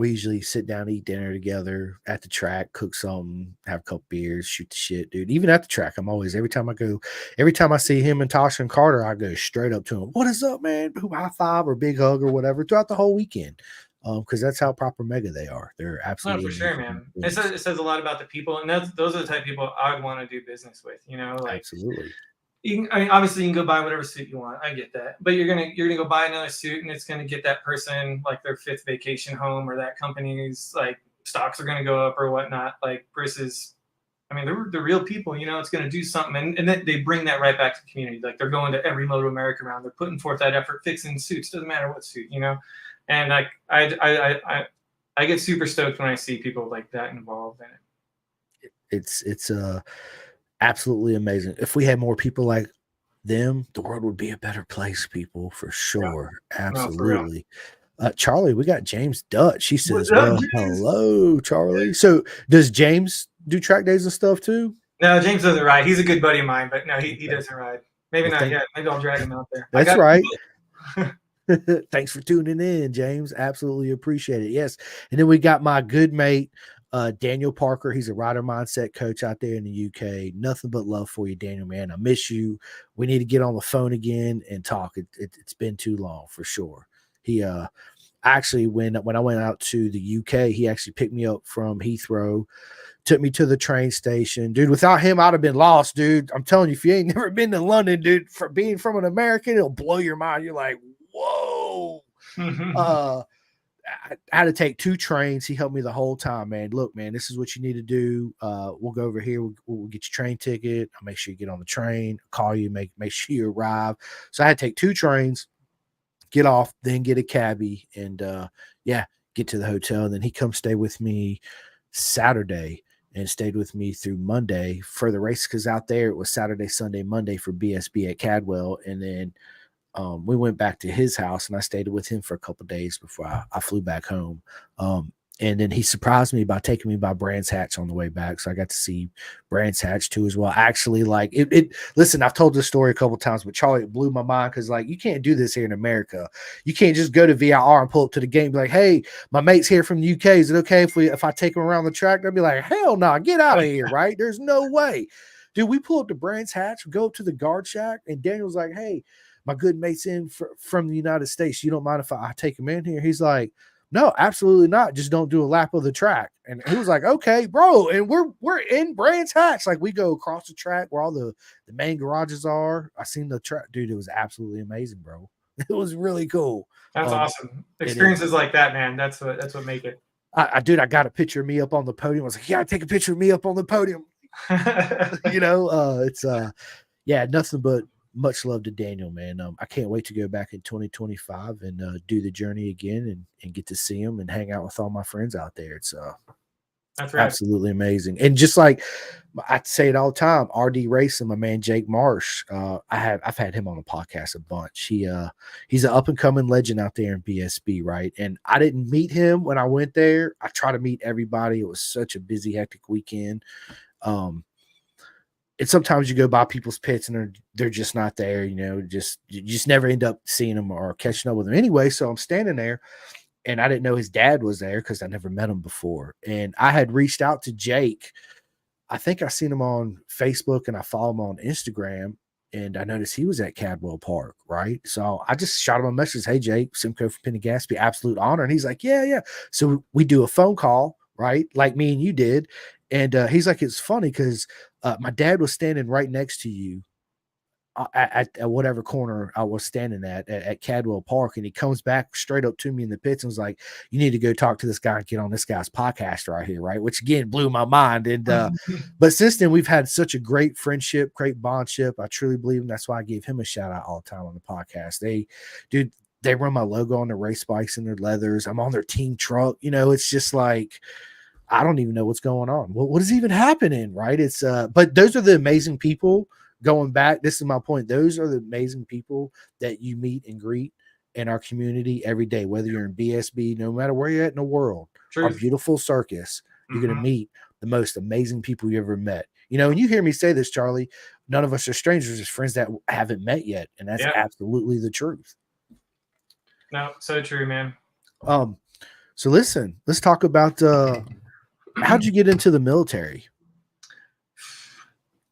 usually sit down, eat dinner together at the track, cook something, have a couple beers, shoot the shit, dude. Even at the track, every time I see him and Tasha and Carter, I go straight up to him. "What is up, man?" High five or big hug or whatever throughout the whole weekend. Because that's how proper mega they are. They're absolutely for sure, man. It says a lot about the people, and those are the type of people I would want to do business with. Absolutely. I mean, obviously you can go buy whatever suit you want. I get that, but you're gonna go buy another suit, and it's gonna get that person like their fifth vacation home, or that company's like stocks are gonna go up or whatnot. Like versus, I mean, they're real people. It's gonna do something, and then they bring that right back to the community. Like they're going to every Moto America round. They're putting forth that effort, fixing suits. Doesn't matter what suit. And like I get super stoked when I see people like that involved in it. It's absolutely amazing. If we had more people like them, the world would be a better place, people, for sure. No, for real. Absolutely. Charlie, we got James Dutch. He says, What's up, well, James? hello, Charlie. So does James do track days and stuff too? No, James doesn't ride. He's a good buddy of mine, but no, he Okay. doesn't ride. Maybe Well, not yet. Maybe I'll drag him out there. that's right. Thanks for tuning in, James. Absolutely appreciate it. Yes. And then we got my good mate, Daniel Parker. He's a rider mindset coach out there in the UK. Nothing but love for you, Daniel, man. I miss you. We need to get on the phone again and talk. It's been too long for sure. He actually, when I went out to the UK, he actually picked me up from Heathrow, took me to the train station. Dude, without him, I'd have been lost, dude. I'm telling you, if you ain't never been to London, dude, for being from an American, it'll blow your mind. You're like, whoa. I had to take 2 trains. He helped me the whole time, man. Look, man, this is what you need to do. We'll go over here. We'll get your train ticket. I'll make sure you get on the train, call you, make sure you arrive. So I had to take 2 trains, get off, then get a cabbie, and get to the hotel. And then he come stay with me Saturday and stayed with me through Monday for the race, because out there it was Saturday, Sunday, Monday for BSB at Cadwell. And then we went back to his house and I stayed with him for a couple of days before I flew back home. And then he surprised me by taking me by Brands Hatch on the way back. So I got to see Brands Hatch too as well. Actually, like listen, I've told this story a couple of times, but Charlie, it blew my mind because like you can't do this here in America. You can't just go to VIR and pull up to the game and be like, hey, my mate's here from the UK. Is it okay if I take him around the track? They'll be like, hell no, get out of here, right? There's no way. Dude, we pull up to Brands Hatch, go up to the guard shack, and Daniel's like, hey, my good mate's in from the United States. You don't mind if I take him in here? He's like, no, absolutely not. Just don't do a lap of the track. And he was like, okay, bro. And we're in Brands Hatch. Like we go across the track where all the main garages are. I seen the track, dude. It was absolutely amazing, bro. It was really cool. That's awesome. Experiences like that, man. That's what make it. I got a picture of me up on the podium. I was like, yeah, take a picture of me up on the podium. It's nothing but much love to Daniel, man. I can't wait to go back in 2025 and do the journey again and get to see him and hang out with all my friends out there. It's that's right. Absolutely amazing. And just like I say it all the time, RD Racing, my man Jake Marsh, I've had him on the podcast a bunch. He's an up and coming legend out there in BSB, right? And I didn't meet him when I went there. I try to meet everybody. It was such a busy, hectic weekend. And sometimes you go by people's pits and they're just not there, you just never end up seeing them or catching up with them anyway. So I'm standing there and I didn't know his dad was there because I never met him before. And I had reached out to Jake. I think I seen him on Facebook and I follow him on Instagram, and I noticed he was at Cadwell Park, right? So I just shot him a message, hey, Jake, Simcoe from Pendergasty, absolute honor. And he's like, yeah. So we do a phone call, right? Like me and you did. And he's like, it's funny because my dad was standing right next to you at whatever corner I was standing at Cadwell Park. And he comes back straight up to me in the pits and was like, you need to go talk to this guy and get on this guy's podcast right here. Right. Which again, blew my mind. And, but since then we've had such a great friendship, great bondship. I truly believe him. That's why I gave him a shout out all the time on the podcast. They run my logo on their race bikes and their leathers. I'm on their team truck. It's just like, I don't even know what's going on. What is even happening, right? It's but those are the amazing people. Going back, this is my point. Those are the amazing people that you meet and greet in our community every day, whether you're in BSB, no matter where you're at in the world. Our beautiful circus, you're going to meet the most amazing people you ever met. And you hear me say this, Charlie, none of us are strangers, just friends that haven't met yet. And that's absolutely the truth. No, so true, man. So listen, let's talk about how'd you get into the military?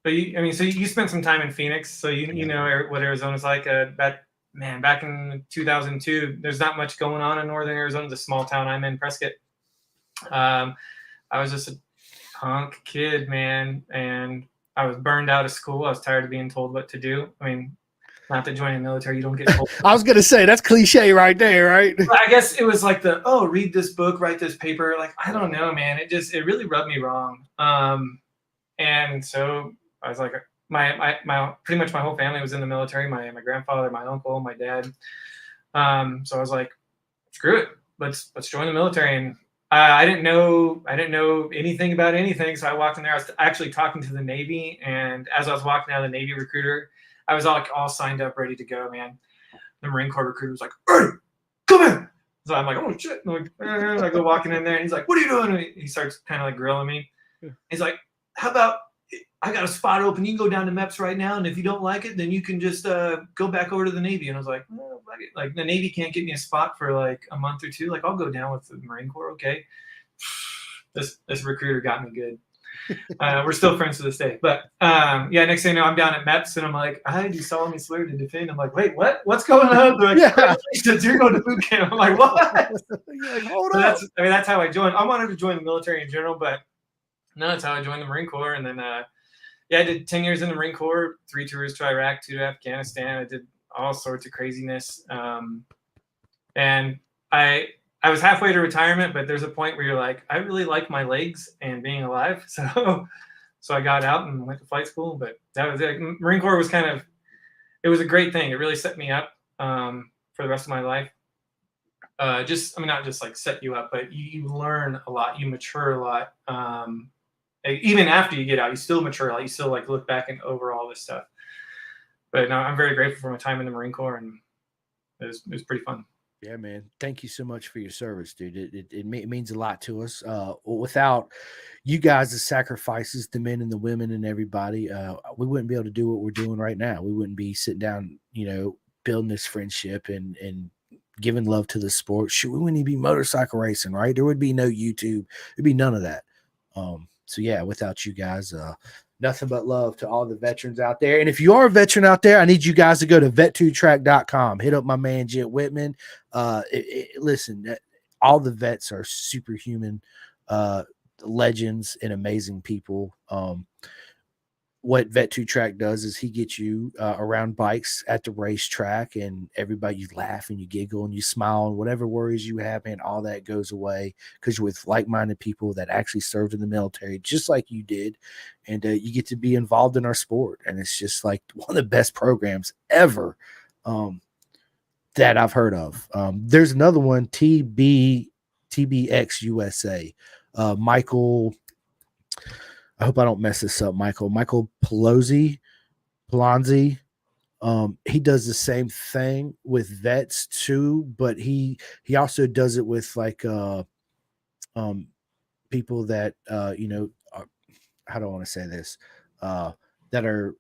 But so you spent some time in Phoenix, so you know what Arizona's like. Back in 2002, there's not much going on in northern Arizona. The small town I'm in, Prescott. I was just a punk kid, man, and I was burned out of school. I was tired of being told what to do. I mean, not to join the military, you don't get told. I was gonna say that's cliche right there, right? But I guess it was like read this book, write this paper. Like, I don't know, man. It really rubbed me wrong. And so I was like, my pretty much my whole family was in the military. My grandfather, my uncle, my dad. So I was like, screw it, let's join the military. And I didn't know anything about anything. So I walked in there. I was actually talking to the Navy, and as I was walking out, the Navy recruiter, I was all signed up, ready to go, man. The Marine Corps recruiter was like, "Hey, come in." So I'm like, "Oh shit!" I go walking in there, and he's like, "What are you doing?" And he starts kind of like grilling me. He's like, "How about I got a spot open? You can go down to MEPS right now, and if you don't like it, then you can just go back over to the Navy." And I was like, "Oh, like the Navy can't get me a spot for like a month or two. Like, I'll go down with the Marine Corps, okay?" This recruiter got me good. We're still friends to this day. But yeah, next thing you know, I'm down at MEPS, and I'm like, "I do solemnly swear to defend." I'm like, "Wait, what? What's going on?" They're like, "Congratulations, you're going to boot camp." I'm like, "What?" You're like, hold So up. that's how I joined. I wanted to join the military in general, but no, that's how I joined the Marine Corps. And then yeah, I did 10 years in the Marine Corps, 3 tours to Iraq, 2 to Afghanistan. I did all sorts of craziness. And I was halfway to retirement, but there's a point where you're like, I really like my legs and being alive. So I got out and went to flight school. But that was it. Marine Corps was it was a great thing. It really set me up for the rest of my life. Not just like set you up, but you learn a lot, you mature a lot. Even after you get out, you still mature a lot. You still like look back and over all this stuff. But no, I'm very grateful for my time in the Marine Corps, and it was pretty fun. Yeah, man. Thank you so much for your service, dude. It means a lot to us. Without you guys, the sacrifices, the men and the women and everybody, we wouldn't be able to do what we're doing right now. We wouldn't be sitting down, building this friendship and giving love to the sport. Shoot, we wouldn't even be motorcycle racing, right? There would be no YouTube. There'd be none of that. So yeah, without you guys, nothing but love to all the veterans out there. And if you are a veteran out there, I need you guys to go to vet2track.com. Hit up my man, Jet Whitman. Listen, all the vets are superhuman legends and amazing people. What Vet2Track does is he gets you around bikes at the racetrack, and everybody, you laugh and you giggle and you smile, and whatever worries you have, and all that goes away because you're with like-minded people that actually served in the military just like you did, and you get to be involved in our sport, and it's just like one of the best programs ever that I've heard of. There's another one, TBX USA. Michael, I hope I don't mess this up, Michael Palazzi. He does the same thing with vets too, but he also does it with like people that are, how do I want to say this? That are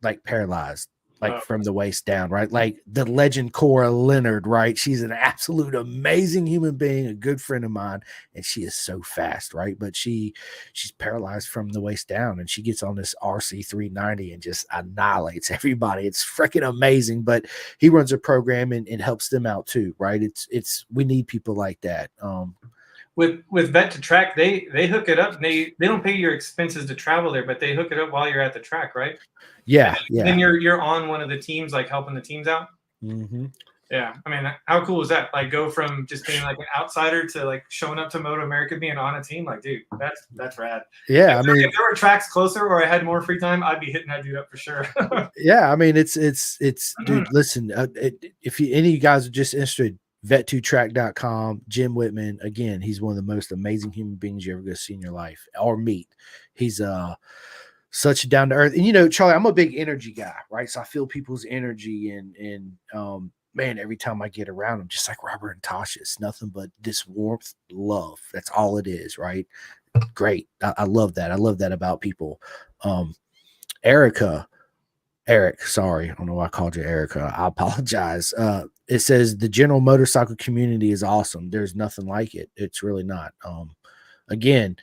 like paralyzed, like from the waist down, right? Like the legend Cora Leonard, right? She's an absolute amazing human being, a good friend of mine, and she is so fast, right? But she's paralyzed from the waist down, and she gets on this RC 390 and just annihilates everybody. It's freaking amazing. But he runs a program and helps them out too, right? We need people like that. With Vet2Track, they hook it up. They don't pay your expenses to travel there, but they hook it up while you're at the track, right? Yeah, Then you're on one of the teams, like helping the teams out. Mm-hmm. Yeah, I mean, how cool is that? Like, go from just being like an outsider to like showing up to Moto America, being on a team. Like, dude, that's rad. Yeah, if there were tracks closer or I had more free time, I'd be hitting that dude up for sure. Yeah, I mean, it's dude. Listen, if any of you guys are just interested, vet2track.com. Jim Whitman, again, he's one of the most amazing human beings you're ever going to see in your life or meet. He's such down to earth. And Charlie, I'm a big energy guy, right? So I feel people's energy, and man, every time I get around them, just like Robert and Tasha, it's nothing but this warmth, love. That's all it is, right? Great. I love that. I love that about people. Eric, sorry, I don't know why I called you Erica. I apologize. It says the general motorcycle community is awesome. There's nothing like it. It's really not. Again,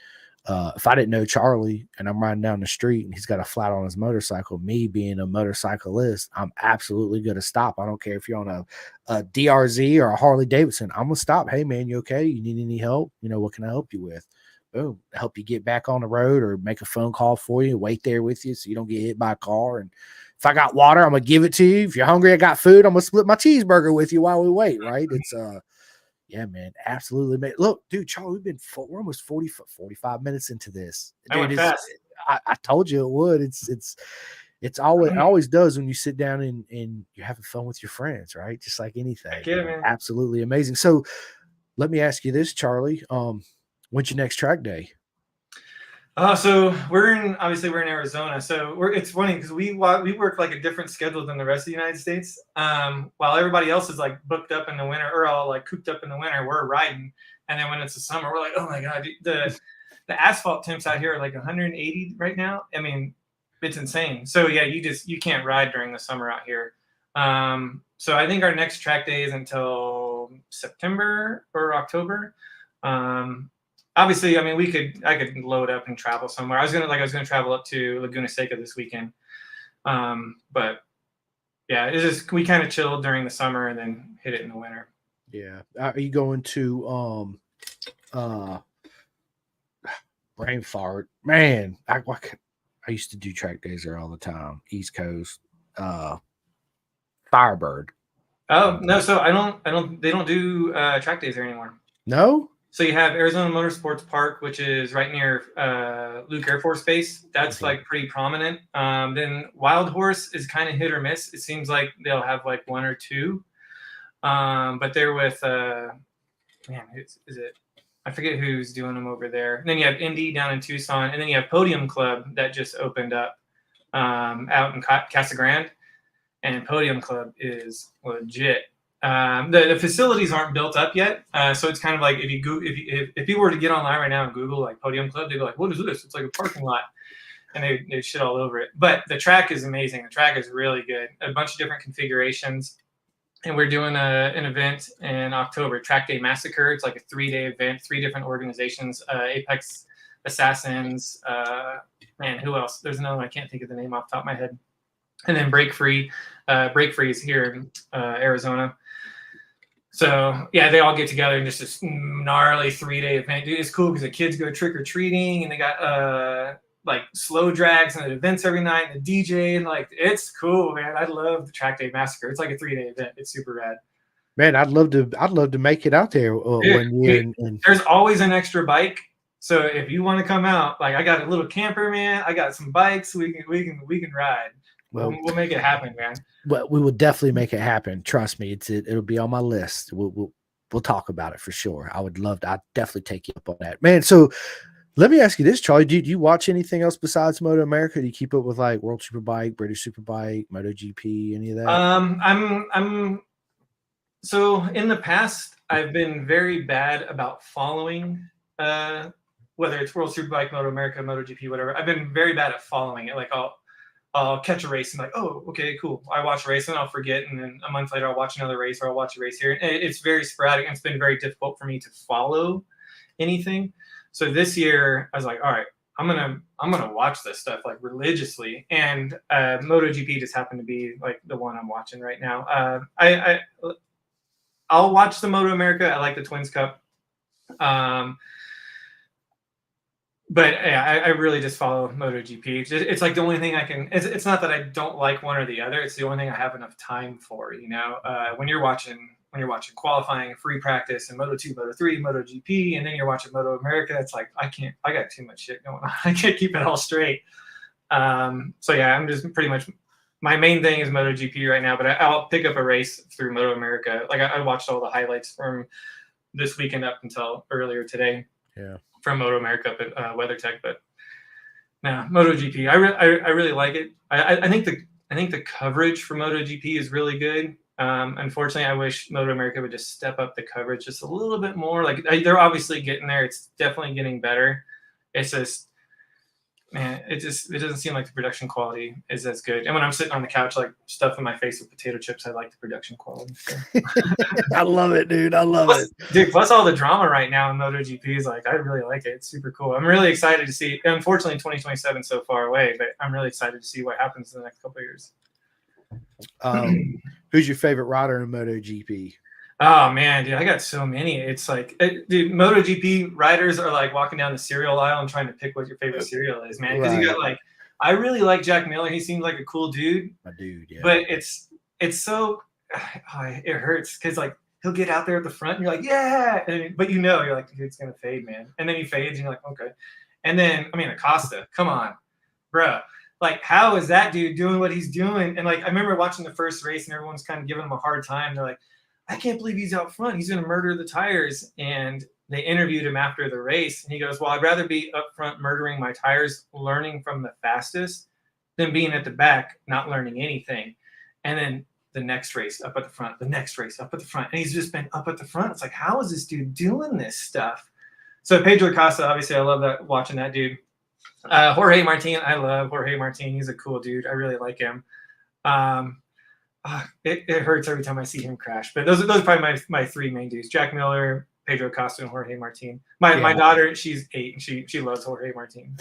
if I didn't know Charlie and I'm riding down the street and he's got a flat on his motorcycle, me being a motorcyclist, I'm absolutely going to stop. I don't care if you're on a DRZ or a Harley Davidson. I'm going to stop. Hey, man, you okay? You need any help? What can I help you with? boom, help you get back on the road or make a phone call for you, wait there with you so you don't get hit by a car. And if I got water, I'm gonna give it to you. If you're hungry, I got food. I'm gonna split my cheeseburger with you while we wait. Right? It's yeah, man, absolutely. Man. Look, dude, Charlie, we're almost 45 minutes into this. I went Dude, fast. I told you it would. It's always does when you sit down and you're having fun with your friends, right? Just like anything. Heck yeah, man. Absolutely amazing. So let me ask you this, Charlie. When's your next track day? So we're in Arizona. So it's funny because we work like a different schedule than the rest of the United States. While everybody else is like booked up in the winter or all like cooped up in the winter, we're riding. And then when it's the summer, we're like, oh my God, the asphalt temps out here are like 180 right now. I mean, it's insane. So yeah, you can't ride during the summer out here. So I think our next track day is until September or October. Obviously, I mean, I could load up and travel somewhere. I was gonna travel up to Laguna Seca this weekend. But yeah, it's just we kind of chilled during the summer and then hit it in the winter. Yeah. Are you going to brain fart? Man, I used to do track days there all the time. East Coast, Firebird. Oh no, so they don't do track days there anymore. No? So you have Arizona Motorsports Park, which is right near Luke Air Force Base. That's like pretty prominent. Then Wild Horse is kind of hit or miss. It seems like they'll have like one or two. But they're with is it? I forget who's doing them over there. And then you have Indy down in Tucson, and then you have Podium Club that just opened up out in Casa Grande. And Podium Club is legit. The facilities aren't built up yet, so it's kind of like if people were to get online right now and Google like Podium Club, they'd be like, "What is this?" It's like a parking lot, and they shit all over it. But the track is amazing. The track is really good. A bunch of different configurations, and we're doing an event in October, Track Day Massacre. It's like a 3-day event, 3 different organizations: Apex Assassins. Man, who else? There's another one I can't think of the name off the top of my head. And then Break Free. Break Free is here in Arizona. So yeah, they all get together and just this gnarly 3-day event. Dude, it's cool because the kids go trick or treating and they got like slow drags and events every night and the DJ and like it's cool, man. I love the Track Day Massacre. It's like a 3-day event. It's super rad. Man, I'd love to make it out there one year. There's always an extra bike. So if you want to come out, like I got a little camper, man. I got some bikes. We can ride. Well, we'll make it happen, man. Well, we will definitely make it happen. Trust me, it'll be on my list. We'll talk about it for sure. I'd definitely take you up on that, man. So let me ask you this, Charlie. Do you watch anything else besides Moto America? Do you keep up with like World Superbike, British Superbike, MotoGP, any of that? I'm so in the past I've been very bad about following whether it's World Superbike, Moto America, MotoGP, whatever. I've been very bad at following it. Like I'll catch a race and like, oh, okay, cool. I watch a race and I'll forget. And then a month later, I'll watch another race or I'll watch a race here. And it's very sporadic. And it's been very difficult for me to follow anything. So this year I was like, all right, I'm going to watch this stuff like religiously. And MotoGP just happened to be like the one I'm watching right now. I'll watch the Moto America. I like the Twins Cup. But yeah, I really just follow MotoGP. It's like the only thing I can. It's not that I don't like one or the other. It's the only thing I have enough time for. You know, when you're watching qualifying, free practice, and Moto2, Moto3, MotoGP, and then you're watching Moto America. It's like I got too much shit going on. I can't keep it all straight. So yeah, I'm just pretty much. My main thing is MotoGP right now, but I'll pick up a race through Moto America. Like I watched all the highlights from this weekend up until earlier today. Yeah. From Moto America up at WeatherTech, but no, MotoGP. I really like it. I think the coverage for MotoGP is really good. Unfortunately, I wish Moto America would just step up the coverage just a little bit more. Like they're obviously getting there. It's definitely getting better. It's just, man, it doesn't seem like the production quality is as good. And when I'm sitting on the couch, like stuffing my face with potato chips, I like the production quality. So. I love it, dude. I love it. Dude, plus all the drama right now in MotoGP is like, I really like it. It's super cool. I'm really excited to see. Unfortunately, 2027 is so far away, but I'm really excited to see what happens in the next couple of years. Who's your favorite rider in MotoGP? Oh man, dude, I got so many. It's like, dude, MotoGP riders are like walking down the cereal aisle and trying to pick what your favorite cereal is, man. Because you got like, I really like Jack Miller. He seems like a cool dude. My dude, yeah. But it's so it hurts because like he'll get out there at the front and you're like, yeah, but you're like, dude, it's gonna fade, man. And then he fades and you're like, okay. And then I mean Acosta, come on, bro. Like, how is that dude doing what he's doing? And like, I remember watching the first race and everyone's kind of giving him a hard time. They're like, I can't believe he's out front. He's gonna murder the tires. And they interviewed him after the race, and he goes, well, I'd rather be up front murdering my tires, learning from the fastest, than being at the back, not learning anything. And then the next race up at the front, the next race up at the front. And he's just been up at the front. It's like, how is this dude doing this stuff? So Pedro Acosta, obviously, I love that, watching that dude. Jorge Martin, I love Jorge Martin. He's a cool dude. I really like him. It hurts every time I see him crash. But those are probably my three main dudes: Jack Miller, Pedro Acosta, and Jorge Martin. My daughter, she's 8, and she loves Jorge Martin.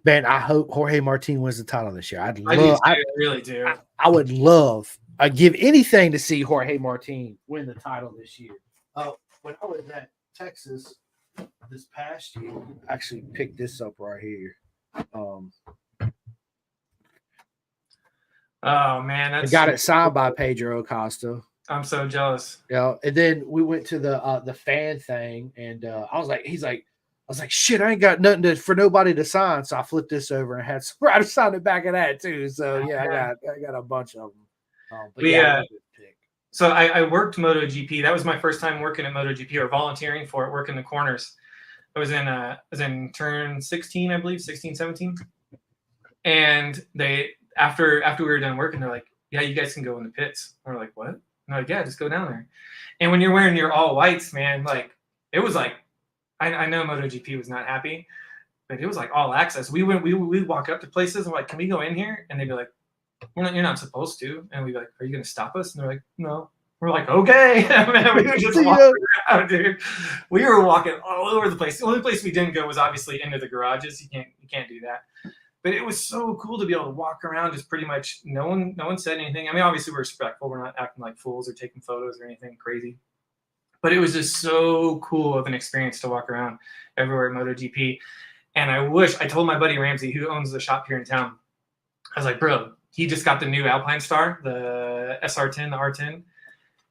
Man, I hope Jorge Martin wins the title this year. I really do. I would love, I'd give anything to see Jorge Martin win the title this year. When I was at Texas this past year, I actually picked this up right here. Oh man, I got it signed by Pedro Acosta. I'm so jealous. Yeah, and then we went to the fan thing, and I was like, shit, I ain't got nothing for nobody to sign, so I flipped this over and had some writers sign it back of that too. So yeah, I got a bunch of them. So I worked MotoGP. That was my first time working at MotoGP or volunteering for it, working the corners. I was in turn 16, I believe, 16, 17. And they after we were done working, they're like, yeah, you guys can go in the pits. And we're like, what? And they're like, yeah, just go down there. And when you're wearing your all whites, man, like it was like, I know MotoGP was not happy, but it was like all access. We walk up to places and we're like, can we go in here? And they'd be like, you're not supposed to. And we'd be like, are you going to stop us? And they're like, no. We're like, okay. Man, we were just walking around, dude. We were walking all over the place. The only place we didn't go was obviously into the garages. You can't do that. But it was so cool to be able to walk around. Just pretty much no one said anything. I mean, obviously we're respectful. We're not acting like fools or taking photos or anything crazy. But it was just so cool of an experience to walk around everywhere at MotoGP. And I told my buddy Ramsey, who owns the shop here in town, I was like, bro, he just got the new Alpine Star, the SR10, the R10.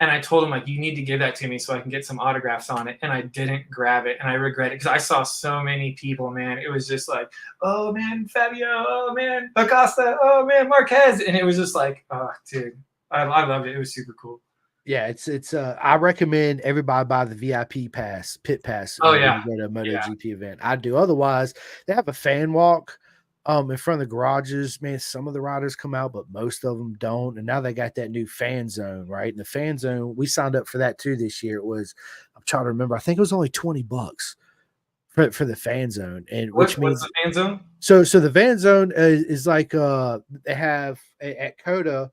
And I told him, like, you need to give that to me so I can get some autographs on it. And I didn't grab it. And I regret it because I saw so many people, man. It was just like, oh, man, Fabio. Oh, man, Acosta. Oh, man, Marquez. And it was just like, oh, dude, I loved it. It was super cool. Yeah, it's I recommend everybody buy the VIP pass, pit pass. Oh yeah, when you go to a MotoGP event. I do. Otherwise, they have a fan walk in front of the garages. Man, some of the riders come out, but most of them don't. And now they got that new fan zone, right? And the fan zone, we signed up for that too this year. It was, I'm trying to remember, I think it was only $20 for the fan zone. And which means what's the fan zone? So the fan zone is like they have at COTA.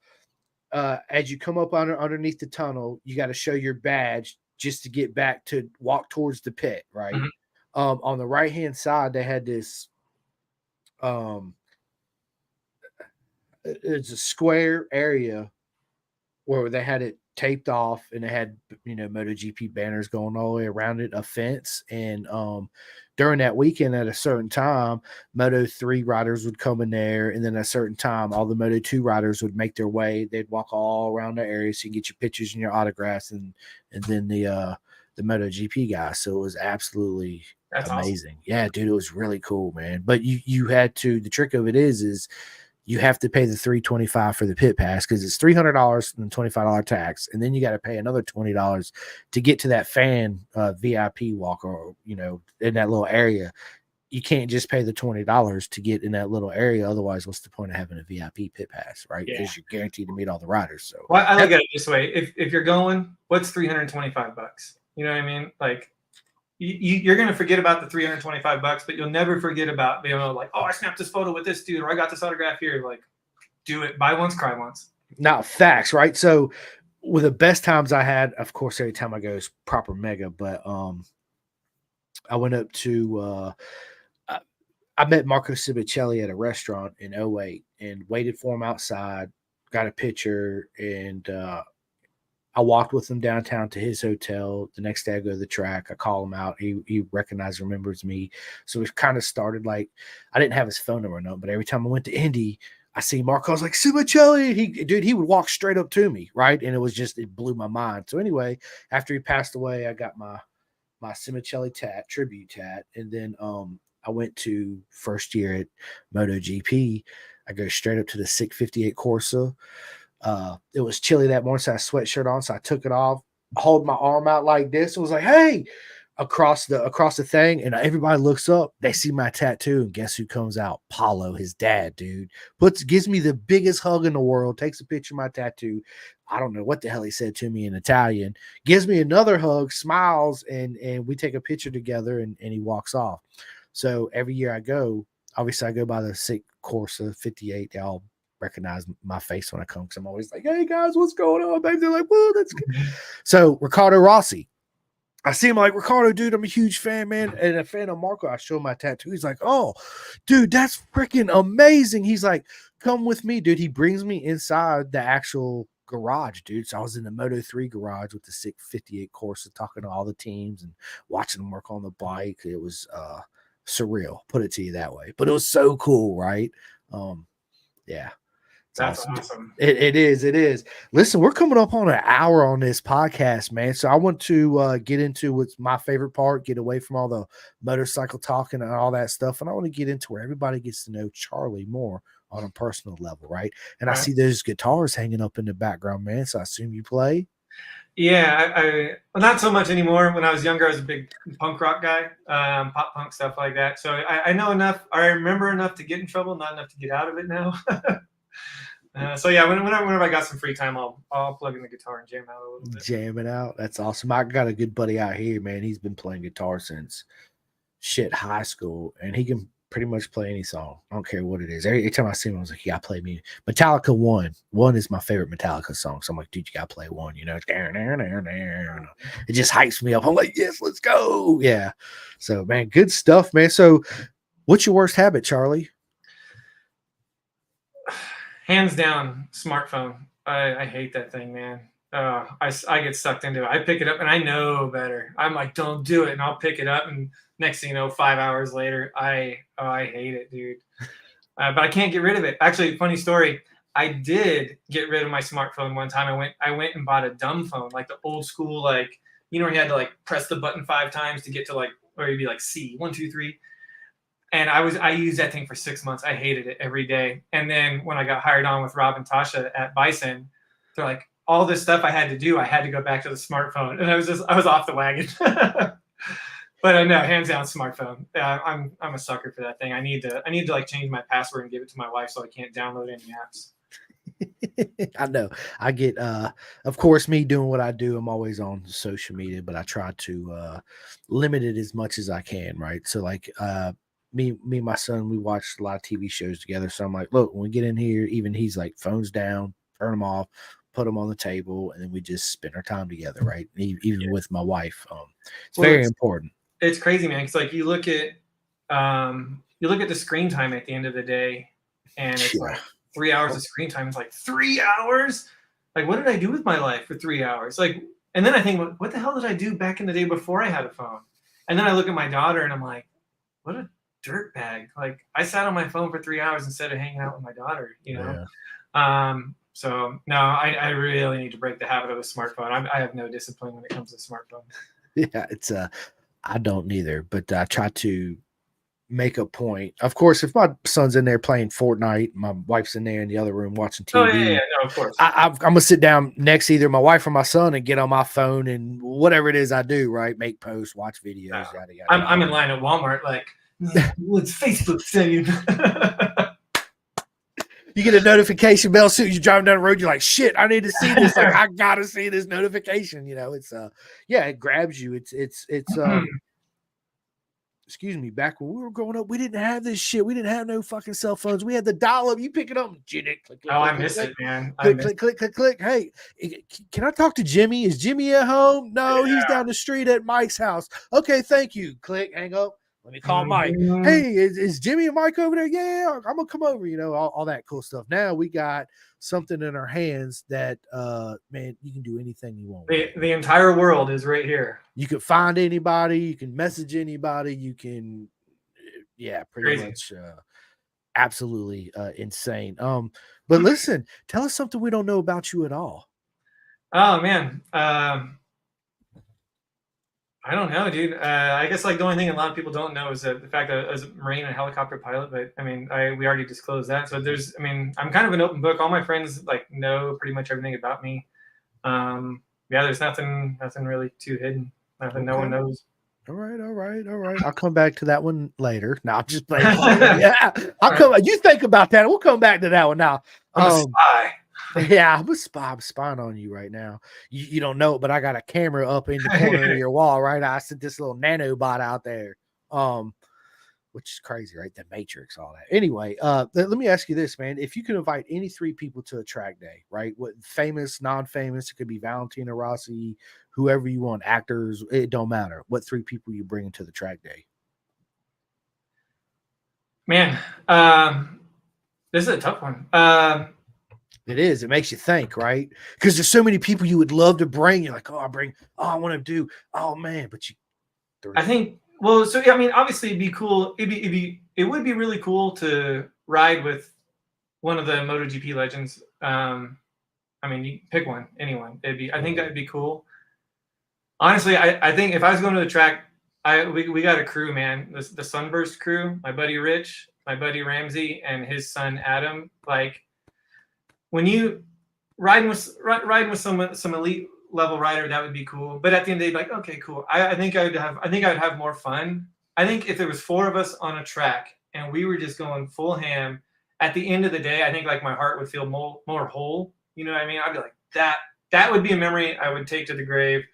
As you come up underneath the tunnel, you got to show your badge just to get back to walk towards the pit, right? Mm-hmm. On the right hand side, they had this. It's a square area where they had it taped off, and it had MotoGP banners going all the way around it, a fence, and during that weekend at a certain time, Moto3 riders would come in there, and then at a certain time, all the Moto2 riders would make their way. They'd walk all around the area so you can get your pictures and your autographs, and then the MotoGP guys. So it was absolutely amazing. Awesome. Yeah, dude, it was really cool, man. But you had to. The trick of it is you have to pay the $325 for the pit pass because it's $300 and $25 tax, and then you got to pay another $20 to get to that fan VIP walk, or in that little area. You can't just pay the $20 to get in that little area. Otherwise, what's the point of having a VIP pit pass, right? Because you're guaranteed to meet all the riders. So, well, I look at it this way: if you're going, what's $325? You know what I mean? Like, you're going to forget about the $325, but you'll never forget about, like, oh, I snapped this photo with this dude, or I got this autograph here. Like, do it. Buy once, cry once. Now, facts, right? So, with the best times I had, of course, every time I go is proper mega, but I went up to, I met Marco Cibicelli at a restaurant in 08 and waited for him outside, got a picture, and I walked with him downtown to his hotel. The next day I go to the track. I call him out. He remembers me. So it kind of started like, I didn't have his phone number or nothing, but every time I went to Indy, I see Mark. I was like, Simoncelli. He would walk straight up to me, right? And it blew my mind. So anyway, after he passed away, I got my Simoncelli tribute tat. And then I went to first year at MotoGP. I go straight up to the 658 Corsa. It was chilly that morning, so I had a sweatshirt on, so I took it off, hold my arm out like this, and was like, hey, across the thing, and everybody looks up, they see my tattoo, and guess who comes out? Paulo, his dad, dude. Gives me the biggest hug in the world, takes a picture of my tattoo. I don't know what the hell he said to me in Italian, gives me another hug, smiles, and we take a picture together, and he walks off. So every year I go, obviously I go by the 6 Corsa 58. They all recognize my face when I come because I'm always like, hey guys, what's going on, baby? They're like, whoa, that's good. So Ricardo Rossi, I see him like, Ricardo, dude, I'm a huge fan, man, and a fan of Marco. I show him my tattoo. He's like, oh, dude, that's freaking amazing. He's like, come with me, dude. He brings me inside the actual garage, dude. So I was in the Moto3 garage with the 658 Corsa, talking to all the teams and watching them work on the bike. It was surreal, put it to you that way, but it was so cool, right? Yeah. That's awesome. It is. Listen, we're coming up on an hour on this podcast, man. So I want to get into what's my favorite part, get away from all the motorcycle talking and all that stuff. And I want to get into where everybody gets to know Charly more on a personal level, right? And right. I see those guitars hanging up in the background, man. So I assume you play? Yeah, well, not so much anymore. When I was younger, I was a big punk rock guy, pop punk, stuff like that. So I know enough. I remember enough to get in trouble, not enough to get out of it now. So yeah, whenever I got some free time, I'll plug in the guitar and jam out a little bit. Jamming out, that's awesome. I got a good buddy out here, man. He's been playing guitar since high school, and he can pretty much play any song. I don't care what it is. Every time I see him, I was like, "Yeah, play me." Metallica One is my favorite Metallica song. So I'm like, "Dude, you gotta play One." You know, it just hypes me up. I'm like, "Yes, let's go!" Yeah. So man, good stuff, man. So, what's your worst habit, Charly? Hands down, smartphone. I hate that thing, man. I get sucked into it. I pick it up and I know better. I'm like, don't do it. And I'll pick it up. And next thing you know, 5 hours later, I hate it, dude. But I can't get rid of it. Actually, funny story. I did get rid of my smartphone one time. I went and bought a dumb phone, like the old school, like, you know, where you had to like press the button 5 times to get to like, or you'd be like C, 1, 2, 3. And I used that thing for 6 months. I hated it every day. And then when I got hired on with Rob and Tasha at Bison, they're like, all this stuff I had to do, I had to go back to the smartphone. And I was off the wagon. But no, hands down, smartphone. I'm a sucker for that thing. I need to like change my password and give it to my wife so I can't download any apps. I know. I get of course, me doing what I do, I'm always on social media, but I try to limit it as much as I can, right? So like me and my son, we watch a lot of TV shows together. So I'm like, look, when we get in here, even he's like, phones down, turn them off, put them on the table, and then we just spend our time together, right? Even with my wife, it's very important. It's crazy, man. It's like you look at the screen time at the end of the day, and it's like 3 hours of screen time. It's like 3 hours. Like, what did I do with my life for 3 hours? Like, and then I think, what the hell did I do back in the day before I had a phone? And then I look at my daughter, and I'm like, what a dirt bag. Like, I sat on my phone for 3 hours instead of hanging out with my daughter, you know? Yeah. So no, I really need to break the habit of a smartphone. I have no discipline when it comes to smartphone. Yeah, it's I don't neither, but I try to make a point. Of course, if my son's in there playing Fortnite, my wife's in there in the other room watching TV. Oh yeah, no, of course. I'm gonna sit down next to either my wife or my son and get on my phone and whatever it is I do, right? Make posts, watch videos, yada yada. I'm in line at Walmart, like, what's Facebook saying? You get a notification bell as soon as you're driving down the road. You're like, shit, I need to see this. Like, I gotta see this notification. You know, it's yeah, it grabs you. It's excuse me, back when we were growing up, we didn't have this shit. We didn't have no fucking cell phones. We had the dial-up. You pick it up, click, click, oh, I miss it, man. Click. Hey, can I talk to Jimmy? Is Jimmy at home? No, he's down the street at Mike's house. Okay, thank you. Click, hang up. Let me call Mike. Hey, is Jimmy and Mike over there? Yeah, I'm gonna come over. All that cool stuff. Now we got something in our hands that, man, you can do anything you want. The entire world is right here. You can find anybody. You can message anybody. You can, pretty Crazy. much, absolutely insane. But listen, tell us something we don't know about you at all. Oh man. I don't know, dude. I guess like the only thing a lot of people don't know is that the fact that I was a Marine and helicopter pilot. But I mean, we already disclosed that. So I'm kind of an open book. All my friends like know pretty much everything about me. There's nothing really too hidden. Nothing no one knows. All right. I'll come back to that one later. No, I'm just playing. Yeah, I'll come. You think about that. We'll come back to that one now. I'm a spy. Yeah, I'm spying on you right now. You don't know it, but I got a camera up in the corner of your wall, right? I sent this little nanobot out there, which is crazy, right? The Matrix, all that. Anyway, let me ask you this, man. If you could invite any 3 people to a track day, right? What famous, non-famous, it could be Valentino Rossi, whoever you want, actors, it don't matter. What 3 people you bring to the track day? Man, this is a tough one. It is. It makes you think, right? Because there's so many people you would love to bring. You're like, I want to do. Oh man, but you. I think. Well, so I mean, obviously, it'd be cool. It would be really cool to ride with one of the MotoGP legends. I mean, you pick one, anyone. I think that'd be cool. Honestly, I think if I was going to the track, we got a crew, man. The Sunburst crew. My buddy Rich, my buddy Ramsey, and his son Adam. Like. When you riding with some elite level rider, that would be cool. But at the end of the day, like, okay, cool. I think I would have more fun. I think if there was 4 of us on a track and we were just going full ham, at the end of the day, I think like my heart would feel more whole. You know what I mean? I'd be like, that would be a memory I would take to the grave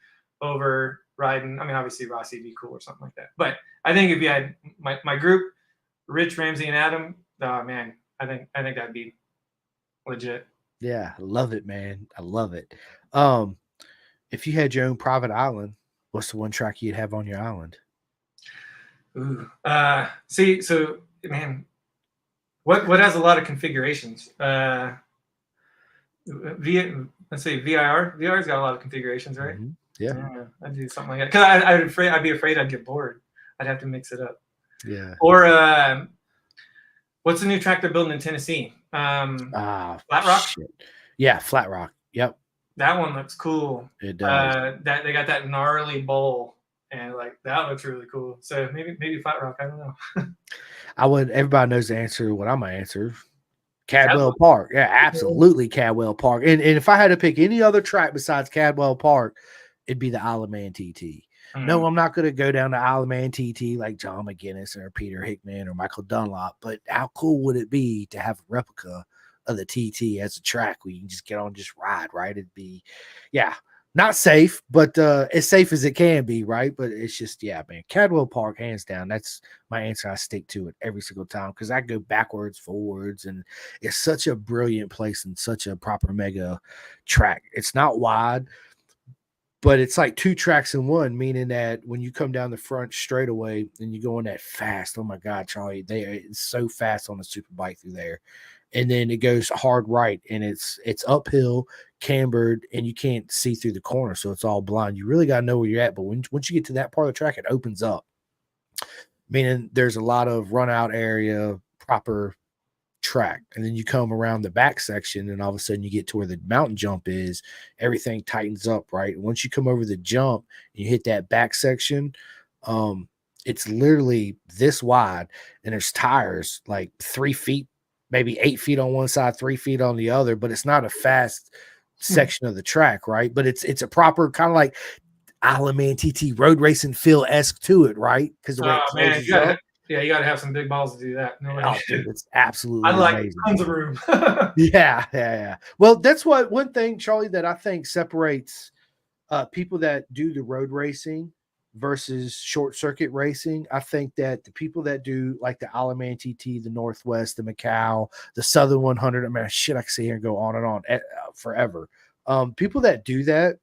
over riding. I mean, obviously Rossi would be cool or something like that. But I think if you had my group, Rich, Ramsey, and Adam, oh man, I think that'd be legit. Yeah, I love it, man. I love it. If you had your own private island, what's the one track you'd have on your island? Ooh. So man, what has a lot of configurations? Let's say VIR. VIR's got a lot of configurations, right? Mm-hmm. Yeah. I'd do something like that. Because I'd be afraid I'd get bored. I'd have to mix it up. Yeah. Or what's the new track they're building in Tennessee? Flat Rock. Shit. Yeah, Flat Rock. Yep. That one looks cool. It does. That they got that gnarly bowl, and like that looks really cool. So maybe Flat Rock. I don't know. Everybody knows the answer. What I'm gonna answer. Cadwell Park. Yeah, absolutely Cadwell Park. And if I had to pick any other track besides Cadwell Park, it'd be the Isle of Man TT. No, I'm not going to go down to Isle of Man TT like John McGuinness or Peter Hickman or Michael Dunlop, but how cool would it be to have a replica of the TT as a track where you can just get on and just ride, right? It'd be, not safe, but as safe as it can be, right? But it's just, man, Cadwell Park, hands down. That's my answer. I stick to it every single time because I go backwards, forwards, and it's such a brilliant place and such a proper mega track. It's not wide, but it's like 2 tracks in one, meaning that when you come down the front straightaway and you go on that fast, oh my God, Charlie, it's so fast on the super bike through there. And then it goes hard right, and it's uphill, cambered, and you can't see through the corner, so it's all blind. You really got to know where you're at, but once you get to that part of the track, it opens up, meaning there's a lot of run out area, proper track, and then you come around the back section, and all of a sudden you get to where the mountain jump is. Everything tightens up, right? And once you come over the jump and you hit that back section, it's literally this wide, and there's tires like 3 feet, maybe 8 feet on one side, 3 feet on the other, but it's not a fast section of the track, right? But it's a proper kind of like Isle of Man TT road racing feel-esque to it, right? Because the way it closes up. Yeah, you got to have some big balls to do that. No, dude, it's absolutely amazing. Tons of room. Yeah. Well, that's one thing, Charlie, that I think separates people that do the road racing versus short circuit racing. I think that the people that do like the Isle of Man TT, the Northwest, the Macau, the Southern 100, I mean, shit, I can sit here and go on and on forever. People that do that,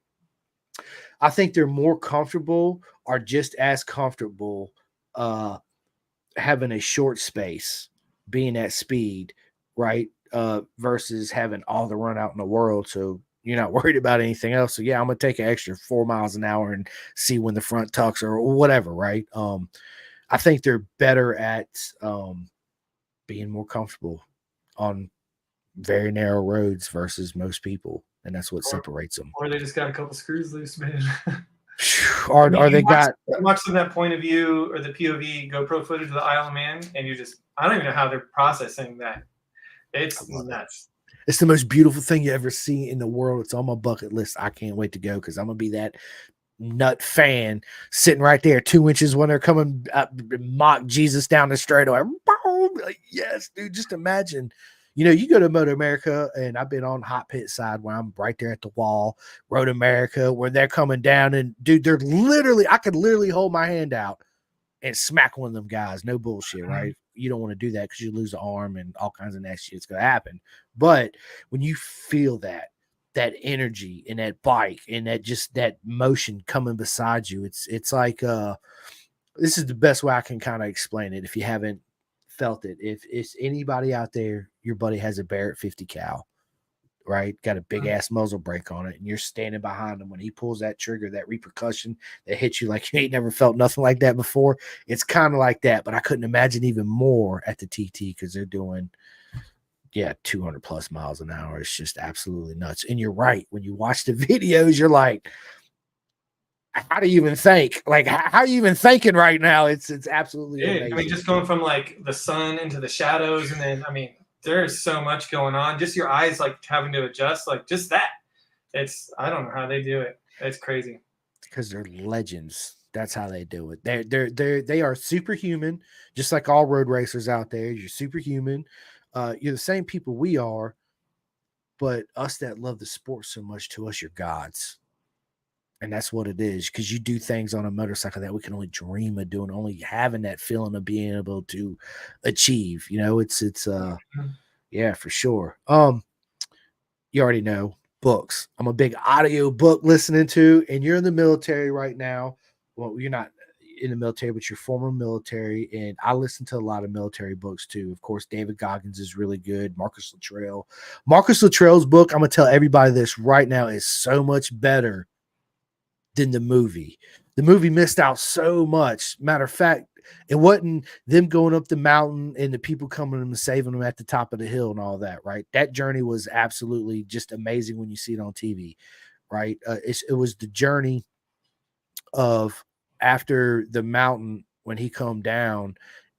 I think they're more comfortable or just as comfortable having a short space, being at speed, right? Versus having all the run out in the world. So you're not worried about anything else. So yeah, I'm gonna take an extra 4 miles an hour and see when the front tucks or whatever, right? I think they're better at being more comfortable on very narrow roads versus most people, and that's what separates them. Or they just got a couple screws loose, man. Are they got watch from that point of view or the POV GoPro footage of the Isle of Man, and I don't even know how they're processing that. It's nuts. It's the most beautiful thing you ever see in the world. It's on my bucket list. I can't wait to go because I'm gonna be that nut fan sitting right there 2 inches when they're coming mock Jesus down the straightaway. Like, yes, dude, just imagine. You go to Moto America, and I've been on hot pit side where I'm right there at the wall, Road America, where they're coming down, and dude, I could literally hold my hand out and smack one of them guys. No bullshit, right? You don't want to do that because you lose an arm and all kinds of nasty shit's gonna happen. But when you feel that energy in that bike and that motion coming beside you, it's like this is the best way I can kind of explain it if you haven't felt it. If it's anybody out there, your buddy has a Barrett 50 cal, right? Got a big ass muzzle brake on it, and you're standing behind him when he pulls that trigger, that repercussion that hits you like you ain't never felt nothing like that before. It's kind of like that, but I couldn't imagine even more at the TT because they're doing 200 plus miles an hour. It's just absolutely nuts. And you're right. When you watch the videos, you're like, how do you even think? Like, how are you even thinking right now? It's absolutely amazing. I mean, just going from like the sun into the shadows, and then there's so much going on. Just your eyes like having to adjust, like just that. I don't know how they do it. It's crazy. Because they're legends. That's how they do it. They are superhuman, just like all road racers out there. You're superhuman. You're the same people we are, but us that love the sport so much, to us, you're gods. And that's what it is, because you do things on a motorcycle that we can only dream of doing, only having that feeling of being able to achieve. It's yeah, for sure. You already know books. I'm a big audio book listening to, and you're in the military right now. Well, you're not in the military, but you're former military, and I listen to a lot of military books too. Of course, David Goggins is really good. Marcus Luttrell's book, I'm gonna tell everybody this right now, is so much better than the movie. The movie missed out so much. Matter of fact, it wasn't them going up the mountain and the people coming and saving them at the top of the hill and all that, right? That journey was absolutely just amazing when you see it on TV, right? It was the journey of after the mountain when he come down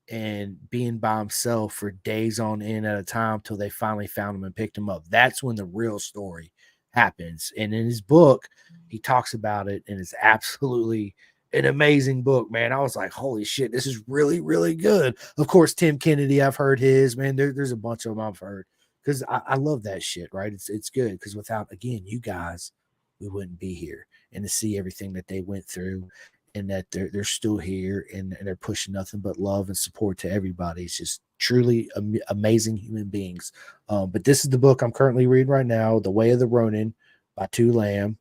and being by himself for days on end at a time till they finally found him and picked him up. That's when the real story happens. And in his book, he talks about it, and it's absolutely an amazing book, man. I was like, holy shit, this is really, really good. Of course, Tim Kennedy, I've heard his, man. There's a bunch of them I've heard because I love that shit, right? It's good because without, again, you guys, we wouldn't be here. And to see everything that they went through and that they're still here and they're pushing nothing but love and support to everybody. It's just truly amazing human beings. But this is the book I'm currently reading right now, The Way of the Ronin by Tu Lam.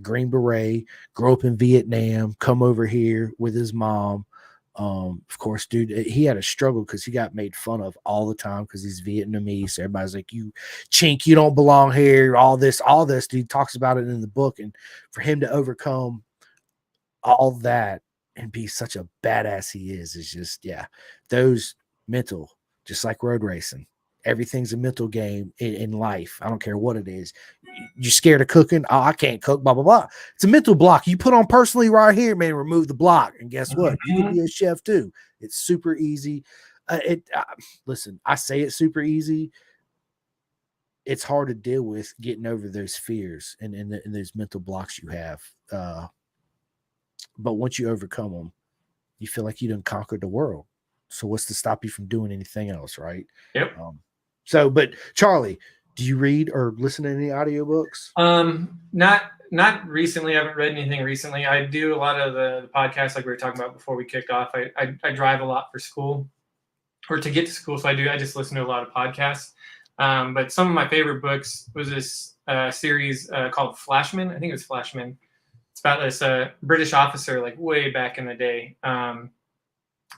Green Beret, grew up in Vietnam, come over here with his mom. Of course, dude, he had a struggle because he got made fun of all the time because he's Vietnamese. Everybody's like, you chink, you don't belong here, all this. Dude, he talks about it in the book. And for him to overcome all that and be such a badass he is just, those mental, just like road racing. Everything's a mental game in life. I don't care what it is. You're scared of cooking. Oh, I can't cook, blah, blah, blah. It's a mental block. You put on personally right here, man, remove the block. And guess what? You can be a chef too. It's super easy. Listen, I say it's super easy. It's hard to deal with getting over those fears and those mental blocks you have. But once you overcome them, you feel like you done conquered the world. So what's to stop you from doing anything else, right? Yep. But Charlie, do you read or listen to any audiobooks? Not recently. I haven't read anything recently. I do a lot of the podcasts like we were talking about before we kicked off. I drive a lot for school or to get to school. So I just listen to a lot of podcasts. But some of my favorite books was this series called Flashman. I think it was Flashman. It's about this British officer like way back in the day.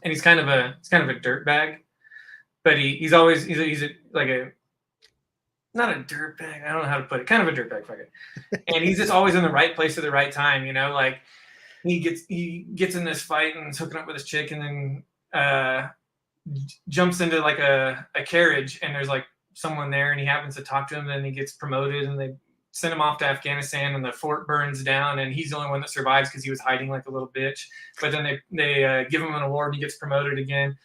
and he's kind of a dirtbag, but he's always like a not a dirtbag. I don't know how to put it. Kind of a dirtbag, fuck it. And he's just always in the right place at the right time. You know, like he gets in this fight and is hooking up with his chick, and then jumps into like a carriage, and there's like someone there, and he happens to talk to him, and he gets promoted, and they send him off to Afghanistan, and the fort burns down, and he's the only one that survives because he was hiding like a little bitch. But then they give him an award, and he gets promoted again.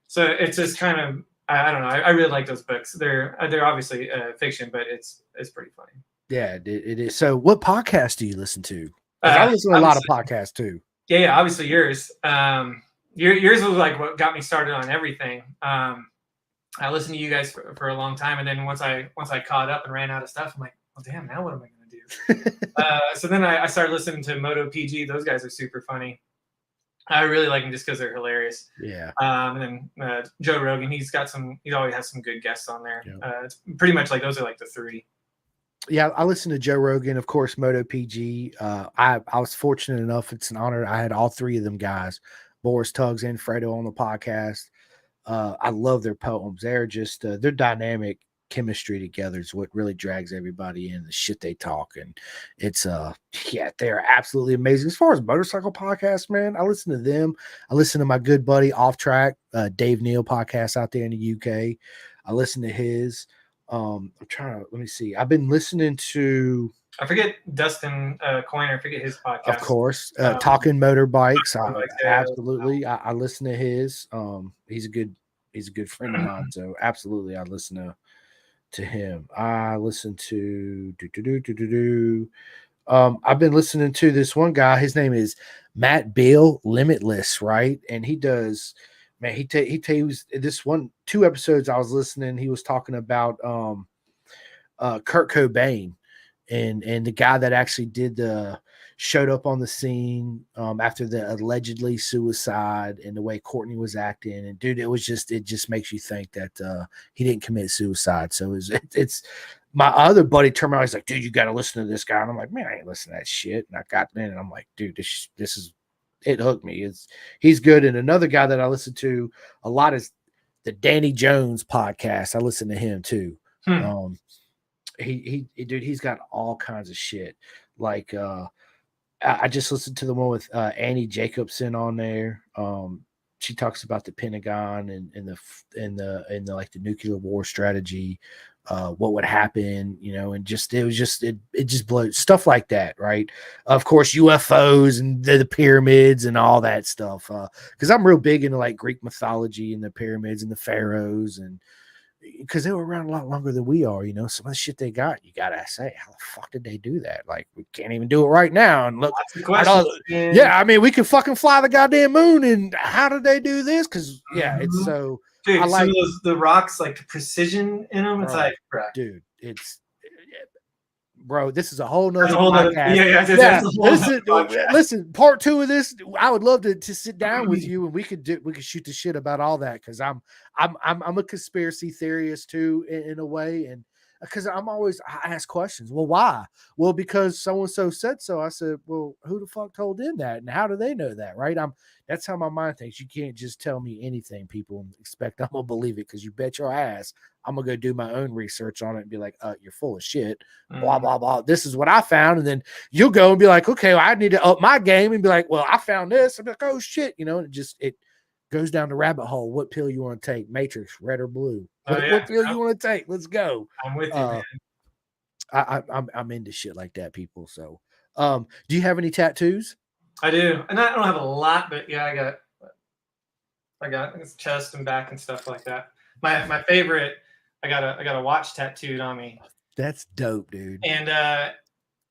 So it's just kind of, I don't know. I really like those books. They're obviously fiction, but it's pretty funny. Yeah, it is. So what podcast do you listen to? I listen to a lot of podcasts too. Yeah, obviously yours. Yours was like what got me started on everything. I listened to you guys for a long time, and then once I caught up and ran out of stuff, I'm like, well, damn, now what am I going to do? So then I started listening to Moto PG. Those guys are super funny. I really like them just because they're hilarious. Yeah. And then Joe Rogan, he always has some good guests on there. Yeah. It's pretty much like those are like the three. Yeah, I listen to Joe Rogan, of course, Moto PG. I was fortunate enough; it's an honor. I had all three of them guys, Boris Tuggs and Fredo, on the podcast. I love their poems. They're just their dynamic chemistry together is what really drags everybody in. The shit they talk, and it's they're absolutely amazing. As far as motorcycle podcasts, man, I listen to them. I listen to my good buddy Off Track, Dave Neal podcast out there in the UK. I listen to his. I'm trying to let me see. I've been listening to. I forget Dustin Coiner. I forget his podcast. Of course, Talking Motorbikes. Absolutely, I listen to his. He's a good friend of mine. So absolutely, I listen to him. I listen to I've been listening to this one guy. His name is Matt Beal, Limitless, right? And he does. Man, he was this 2 episodes I was listening. He was talking about Kurt Cobain and the guy that actually showed up on the scene after the allegedly suicide and the way Courtney was acting. And dude, it just makes you think that he didn't commit suicide. So it's my other buddy turned around. He's like, dude, you got to listen to this guy. And I'm like, man, I ain't listening to that shit. And I got in and I'm like, dude, this is. It hooked me. He's good. And another guy that I listen to a lot is the Danny Jones podcast. I listen to him too. He's got all kinds of shit. Like I just listened to the one with Annie Jacobson on there. She talks about the Pentagon and the like the nuclear war strategy, what would happen, and it just blows stuff like that, right? Of course, UFOs and the pyramids and all that stuff. Because I'm real big into like Greek mythology and the pyramids and the pharaohs, and because they were around a lot longer than we are, some of the shit they got, you gotta say, how the fuck did they do that? Like, we can't even do it right now. And look, I mean, we can fucking fly the goddamn moon, and how did they do this? Because it's so. Dude, some of the rocks, like the precision in them, it's like, bro. Dude, bro, this is a whole nother podcast. Listen, part 2 of this, I would love to sit down with you and we could shoot the shit about all that, because I'm a conspiracy theorist too in a way, and because I ask questions. Well, why? Well, because so and so said so. I said, well, who the fuck told them that, and how do they know that, right? That's how my mind thinks. You can't just tell me anything, people, and expect I'm gonna believe it, because you bet your ass I'm gonna go do my own research on it and be like, you're full of shit, blah blah blah. This is what I found, and then you'll go and be like, okay, well, I need to up my game, and be like, well, I found this. I'm like, oh shit, and it goes down the rabbit hole. What pill you want to take? Matrix, red or blue? What pill you want to take? Let's go. I'm with you, man. I'm into shit like that, people. So, do you have any tattoos? I do, and I don't have a lot, but yeah, I got chest and back and stuff like that. My favorite, I got a watch tattooed on me. That's dope, dude. And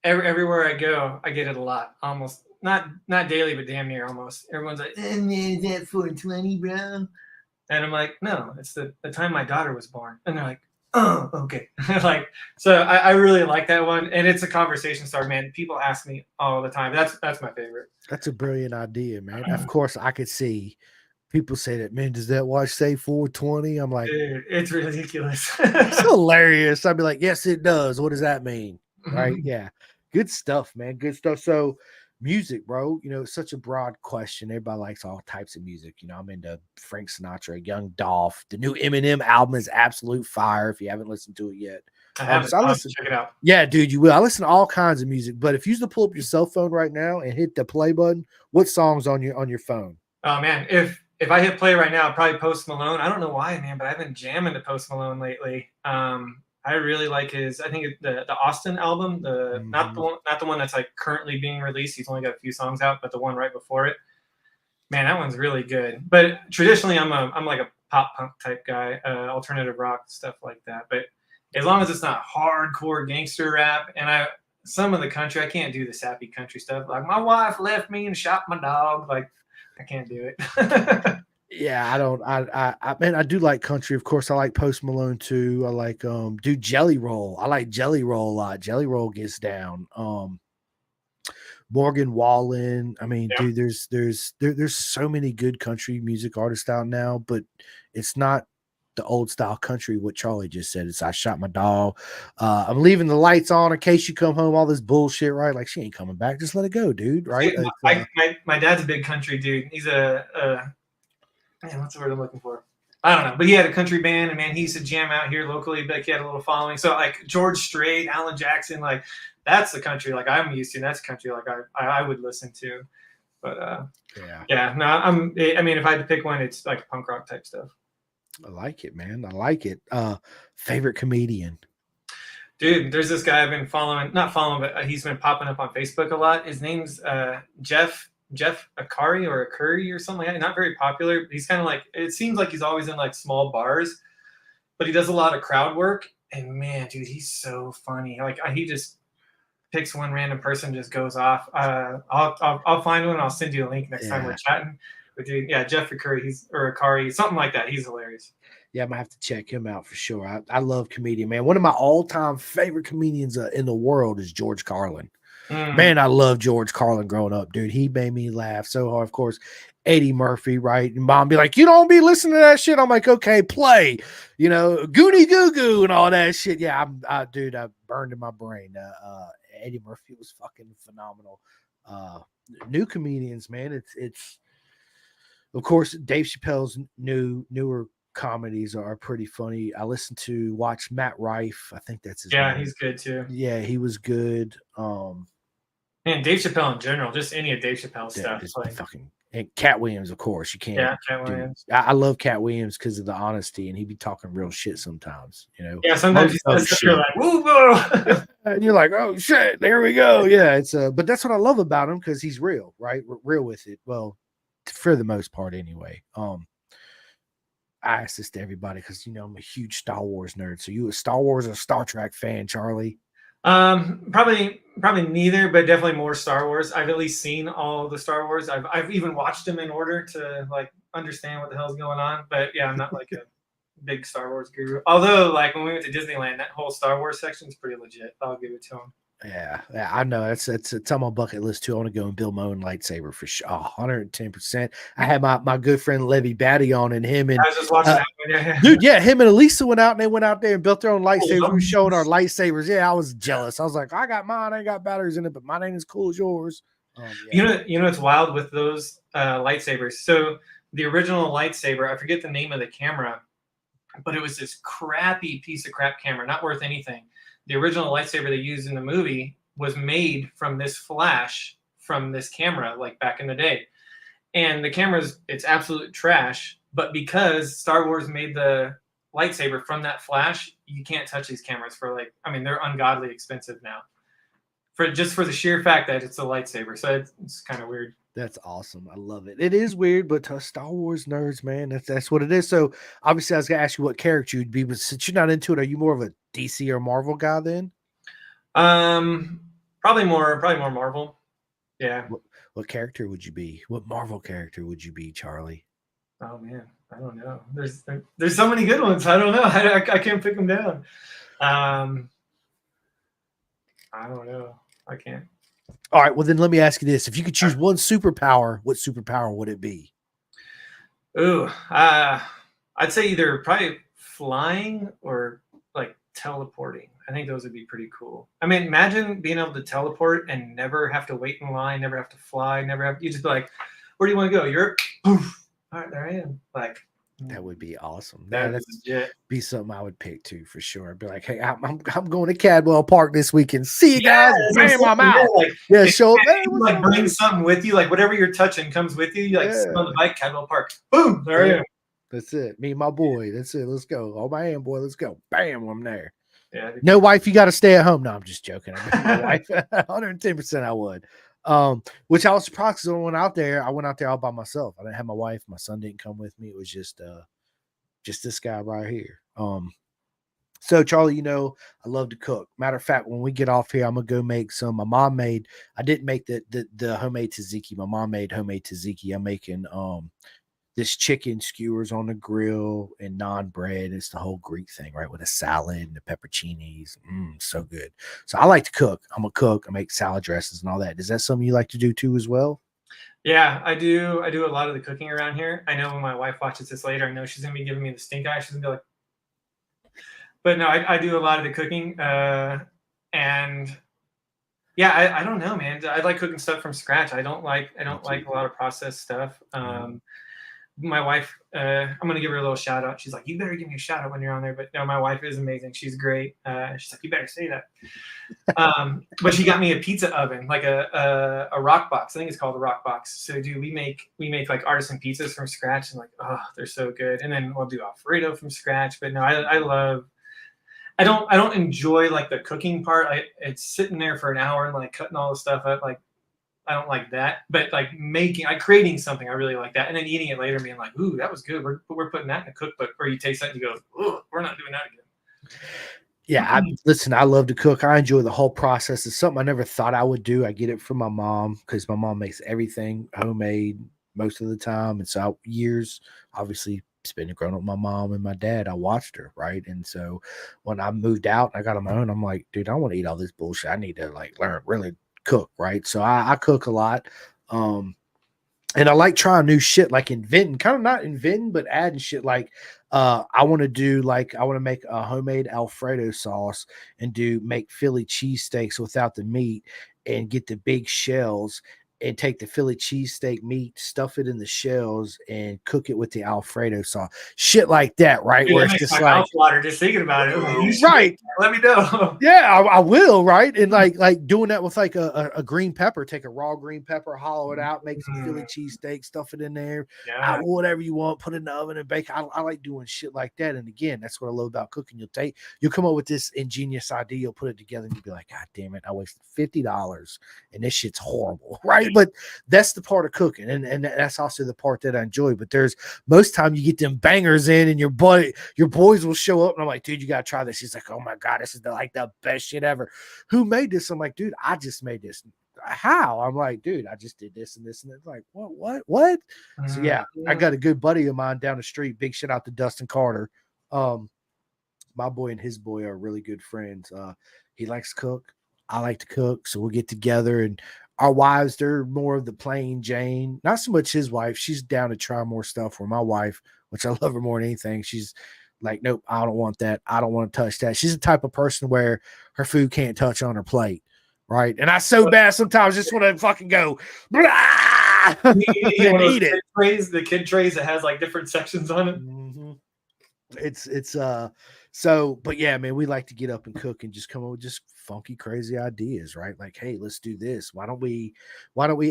everywhere I go, I get it a lot. Almost not daily, but damn near almost. Everyone's like, "Is that 420, bro?" And I'm like, "No, it's the time my daughter was born." And they're like, "Oh, okay." Like, so I really like that one, and it's a conversation starter, man. People ask me all the time. That's my favorite. That's a brilliant idea, man. Of course, I could see people say that, man, does that watch say 420? I'm like, dude, it's ridiculous. It's hilarious. I'd be like, yes, it does. What does that mean? Right? Yeah. Good stuff, man. Good stuff. So Music, bro. It's such a broad question. Everybody likes all types of music. I'm into Frank Sinatra, Young Dolph. The new Eminem album is absolute fire. If you haven't listened to it yet, I haven't. so I I'll have to listen. check it out. Yeah, dude, you will. I listen to all kinds of music, but if you used to pull up your cell phone right now and hit the play button, what song's on your phone? Oh man, if I hit play right now, I'd probably Post Malone. I don't know why, man, but I've been jamming to Post Malone lately. I really like his. I think the Austin album, the Mhm. not the one that's like currently being released. He's only got a few songs out, but the one right before it, man, that one's really good. But traditionally, I'm like a pop punk type guy, alternative rock stuff like that. But as long as it's not hardcore gangster rap, and some of the country, I can't do the sappy country stuff. Like my wife left me and shot my dog. Like I can't do it. Yeah, I don't. Man, I do like country. Of course, I like Post Malone too. I like dude, Jelly Roll. I like Jelly Roll a lot. Jelly Roll gets down. Morgan Wallen. I mean, Yeah. dude, there's so many good country music artists out now, but it's not the old style country. What Charlie just said. It's I shot my dog. I'm leaving the lights on in case you come home. All this bullshit, right? Like she ain't coming back. Just let it go, dude. Right? See, my dad's a big country dude. He's a man, what's the word I'm looking for? I don't know, but he had a country band, and man, he used to jam out here locally. But he had a little following. So like George Strait, Alan Jackson, like that's the country like I'm used to. That's country like I would listen to. But yeah, no, I mean, if I had to pick one, it's like punk rock type stuff. I like it, man. I like it. Favorite comedian. Dude, there's this guy I've been following, not following, but he's been popping up on Facebook a lot. His name's Jeff Akari or Curry or something like that. Not very popular. He's kind of like, it seems like he's always in like small bars, but he does a lot of crowd work. And man, dude, he's so funny. Like he just picks one random person, just goes off. I'll find one. I'll send you a link next time we're chatting. But dude, yeah, Jeff Curry, or Akari, something like that. He's hilarious. Yeah, I'm gonna have to check him out for sure. I love comedian, man. One of my all-time favorite comedians in the world is George Carlin. Man, I love George Carlin growing up, dude. He made me laugh so hard. Of course, Eddie Murphy, right? And mom be like, you don't be listening to that shit. I'm like, okay, play, Goody Goo Goo and all that shit. Yeah, dude, I burned in my brain. Eddie Murphy was fucking phenomenal. New comedians, man. It's of course Dave Chappelle's newer comedies are pretty funny. I watch Matt Rife. I think that's his name. He's good too. Yeah, he was good. And Dave Chappelle in general, just any of Dave Chappelle's stuff. Like, fucking and Cat Williams, of course. You can't. Yeah, Cat Williams. I love Cat Williams because of the honesty, and he be talking real shit sometimes. Yeah, sometimes you're like, woo, whoa. And you're like, oh shit, there we go. Yeah, it's but that's what I love about him because he's real, right? Real with it. Well, for the most part, anyway. I ask this to everybody because I'm a huge Star Wars nerd. So you a Star Wars or Star Trek fan, Charlie? Probably neither, but definitely more Star Wars. I've at least seen all the Star Wars. I've even watched them in order to like understand what the hell's going on. But yeah, I'm not like a big Star Wars guru. Although like when we went to Disneyland, that whole Star Wars section is pretty legit. I'll give it to them. Yeah, I know. It's on my bucket list too. I want to go and build my own lightsaber for sure. 110%. I had my good friend Levy Batty on, and him and I was just watching that one. Dude, yeah, him and Elisa went out and they went out there and built their own lightsabers. We were showing our lightsabers. Yeah, I was jealous. I was like, I got mine. I ain't got batteries in it, but mine ain't as cool as yours. Yeah. You know what's wild with those lightsabers? So the original lightsaber, I forget the name of the camera, but it was this crappy piece of crap camera, not worth anything. The original lightsaber they used in the movie was made from this flash from this camera, like back in the day. And the it's absolute trash. But because Star Wars made the lightsaber from that flash, you can't touch these cameras they're ungodly expensive now. For the sheer fact that it's a lightsaber. So it's kind of weird. That's awesome. I love it. It is weird, but to Star Wars nerds, man, that's what it is. So obviously I was gonna ask you what character you'd be, but since you're not into it, are you more of a DC or Marvel guy then? Probably more Marvel. Yeah. What character would you be? What Marvel character would you be, Charlie? Oh man, I don't know. There's so many good ones. I don't know. I can't pick them down. I don't know. I can't. All right, well then let me ask you this: if you could choose one superpower, what superpower would it be? Ooh, I'd say either probably flying or like teleporting. I think those would be pretty cool. I mean, imagine being able to teleport and never have to wait in line, never have to fly, you just be like, where do you want to go? Europe? Poof. All right, there I am. Like, That would be awesome. that'd That's be legit. be something I would pick too for sure. I'd be like, hey, I'm going to Cadwell Park this weekend. See you guys. that's Bam, what I'm I'm saying, out. Like, Yeah, if show up. Hey, you what's like up, bring dude? something with you, like whatever you're touching comes with you. You like sit on Yeah. the bike, Cadwell Park. Boom, there I Yeah. am. That's it. Me and my boy. That's it. Let's go. Oh my hand, boy. Let's go. Bam, I'm there. Yeah. No wife, you got to stay at home. No, I'm just joking. I mean, my wife, 110% I would. Which I was surprised because when I went out there all by myself. I didn't have my wife. My son didn't come with me. It was just this guy right here. So Charlie, you know, I love to cook. Matter of fact, when we get off here, I'm gonna go make some. My mom made. I didn't make the homemade tzatziki. My mom made homemade tzatziki. I'm making this chicken skewers on the grill and naan bread. It's the whole Greek thing, right? With a salad and the pepperoncinis. So good. So I like to cook. I'm a cook. I make salad dressings and all that. Is that something you like to do too as well? Yeah, I do. I do a lot of the cooking around here. I know when my wife watches this later, I know she's gonna be giving me the stink eye. She's gonna be like, but no, I do a lot of the cooking. And yeah, I don't know, man. I like cooking stuff from scratch. I don't like a lot of processed stuff. My wife, I'm gonna give her a little shout out. She's like, you better give me a shout out when you're on there. But no, my wife is amazing. She's great. She's like, you better say that. But she got me a pizza oven, like a rock box. I think it's called a rock box. So dude, we make like artisan pizzas from scratch, and like, oh, they're so good. And then we'll do Alfredo from scratch. But no, I don't enjoy like the cooking part. It's sitting there for an hour and like cutting all the stuff up. Like, I don't like that. But like creating something, I really like that. And then eating it later and being like, ooh, that was good. We're putting that in a cookbook. Or you taste that and you go, ooh, we're not doing that again. Yeah, listen, I love to cook. I enjoy the whole process. It's something I never thought I would do. I get it from my mom because my mom makes everything homemade most of the time. And so years, obviously, spending growing up with my mom and my dad, I watched her, right? And so when I moved out and I got on my own, I'm like, dude, I want to eat all this bullshit. I need to like learn really cook, right? So I cook a lot. And I like trying new shit, like inventing, kind of not inventing, but adding shit. Like, I want to make a homemade Alfredo sauce and make Philly cheesesteaks without the meat and get the big shells and take the Philly cheesesteak meat, stuff it in the shells and cook it with the Alfredo sauce. Shit like that, right? Dude, Where that it's makes just my like, mouth water just thinking about it. I'm like, you should right. let me know. Yeah, I will, right? And like doing that with like a green pepper, take a raw green pepper, hollow it out, make some Philly cheesesteak, stuff it in there, Yeah. whatever you want, put it in the oven and bake. I like doing shit like that. And again, that's what I love about cooking. You'll come up with this ingenious idea, you'll put it together, and you'll be like, God damn it, I wasted $50 and this shit's horrible, right? But that's the part of cooking, and that's also the part that I enjoy. But there's most time you get them bangers in, and your boys will show up, and I'm like, dude, you gotta try this. He's like, oh my God, this is like the best shit ever. Who made this? I'm like, dude, I just made this. How? I'm like, dude, I just did this and this and it's like, what? So yeah, I got a good buddy of mine down the street. Big shout out to Dustin Carter. My boy and his boy are really good friends. He likes to cook. I like to cook, so we'll get together, and our wives, they're more of the plain Jane. Not so much his wife. She's down to try more stuff. Where my wife, which I love her more than anything, she's like, nope, I don't want that. I don't want to touch that. She's the type of person where her food can't touch on her plate, right? And I so bad sometimes just want to fucking go, blah, and eat it. The kid trays that has like different sections on it. Mm-hmm. So, but yeah, man, we like to get up and cook and just come up with just funky, crazy ideas, right? Like, hey, let's do this. Why don't we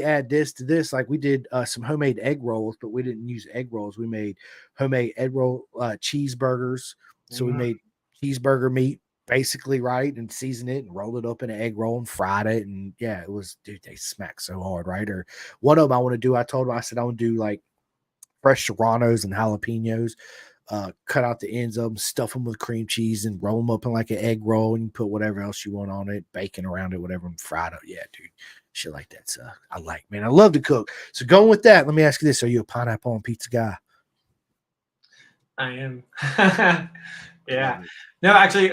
add this to this? Like we did some homemade egg rolls, but we didn't use egg rolls. We made homemade egg roll cheeseburgers. So we made cheeseburger meat basically, right, and seasoned it and rolled it up in an egg roll and fried it. And yeah, it was, dude, they smack so hard, right? Or one of them I want to do, I told him, I said I want to do like fresh serranos and jalapenos. Cut out the ends of them, stuff them with cream cheese, and roll them up in like an egg roll, and you put whatever else you want on it, bacon around it, whatever, and fried up. Yeah, dude, shit like that's I like, man. I love to cook. So going with that, let me ask you this: are you a pineapple on pizza guy? I am. Yeah. No, actually,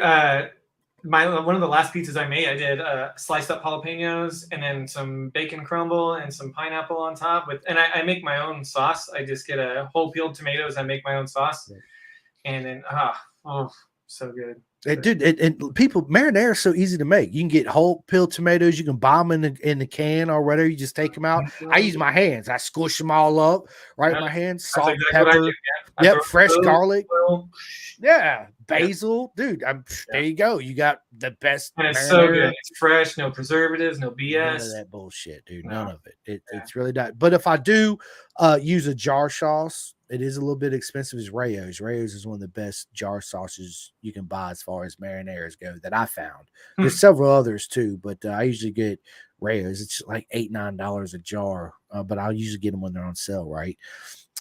one of the last pizzas I made, I did sliced up jalapenos and then some bacon crumble and some pineapple on top and I make my own sauce. I just get a whole peeled tomatoes. I make my own sauce, and then so good. People marinara is so easy to make. You can get whole peeled tomatoes. You can buy them in the can or whatever. You just take them out. I use my hands. I squish them all up. Right, Yeah, my hands. that's Salt, exactly what I do. pepper. Yeah. I Yep, throw fresh those, garlic. oil, Yeah, basil, dude. There you go. You got the best and it's so marinara. good. It's fresh, no preservatives, no None of BS. that bullshit, dude. No. None of it. Yeah. It's really not. But if I do use a jar sauce, it is a little bit expensive. Is Rayo's. Rayo's is one of the best jar sauces you can buy as far as marinaras go that I found. There's several others too, but I usually get Rayo's. It's like $8-9 a jar, but I'll usually get them when they're on sale, right?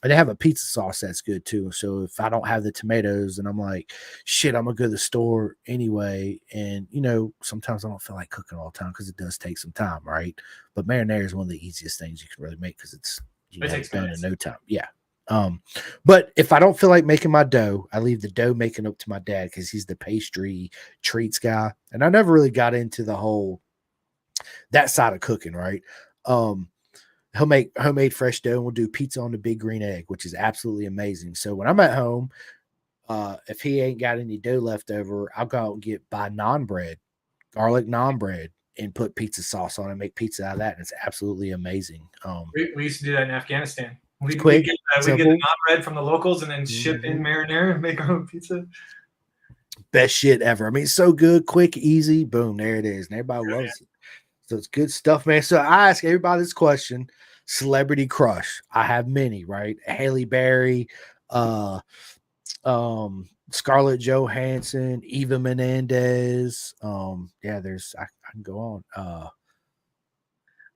And they have a pizza sauce that's good too. So if I don't have the tomatoes and I'm like, shit, I'm gonna go to the store anyway. And sometimes I don't feel like cooking all the time because it does take some time, right? But marinara is one of the easiest things you can really make because it takes done in no time. Yeah. But if I don't feel like making my dough, I leave the dough making up to my dad because he's the pastry treats guy. And I never really got into the whole that side of cooking, right? He'll make homemade fresh dough and we'll do pizza on the big green egg, which is absolutely amazing. So when I'm at home, if he ain't got any dough left over, I'll go out and buy naan bread, garlic naan bread, and put pizza sauce on it, make pizza out of that. And it's absolutely amazing. We used to do that in Afghanistan. We quick, get the naan bread from the locals and then ship in marinara and make our own pizza. Best shit ever. I mean, so good, quick, easy. Boom, there it is. And everybody loves it. So it's good stuff, man. So I ask everybody this question: celebrity crush. I have many, right? Halle Berry, Scarlett Johansson, Eva Menendez. Yeah, I can go on.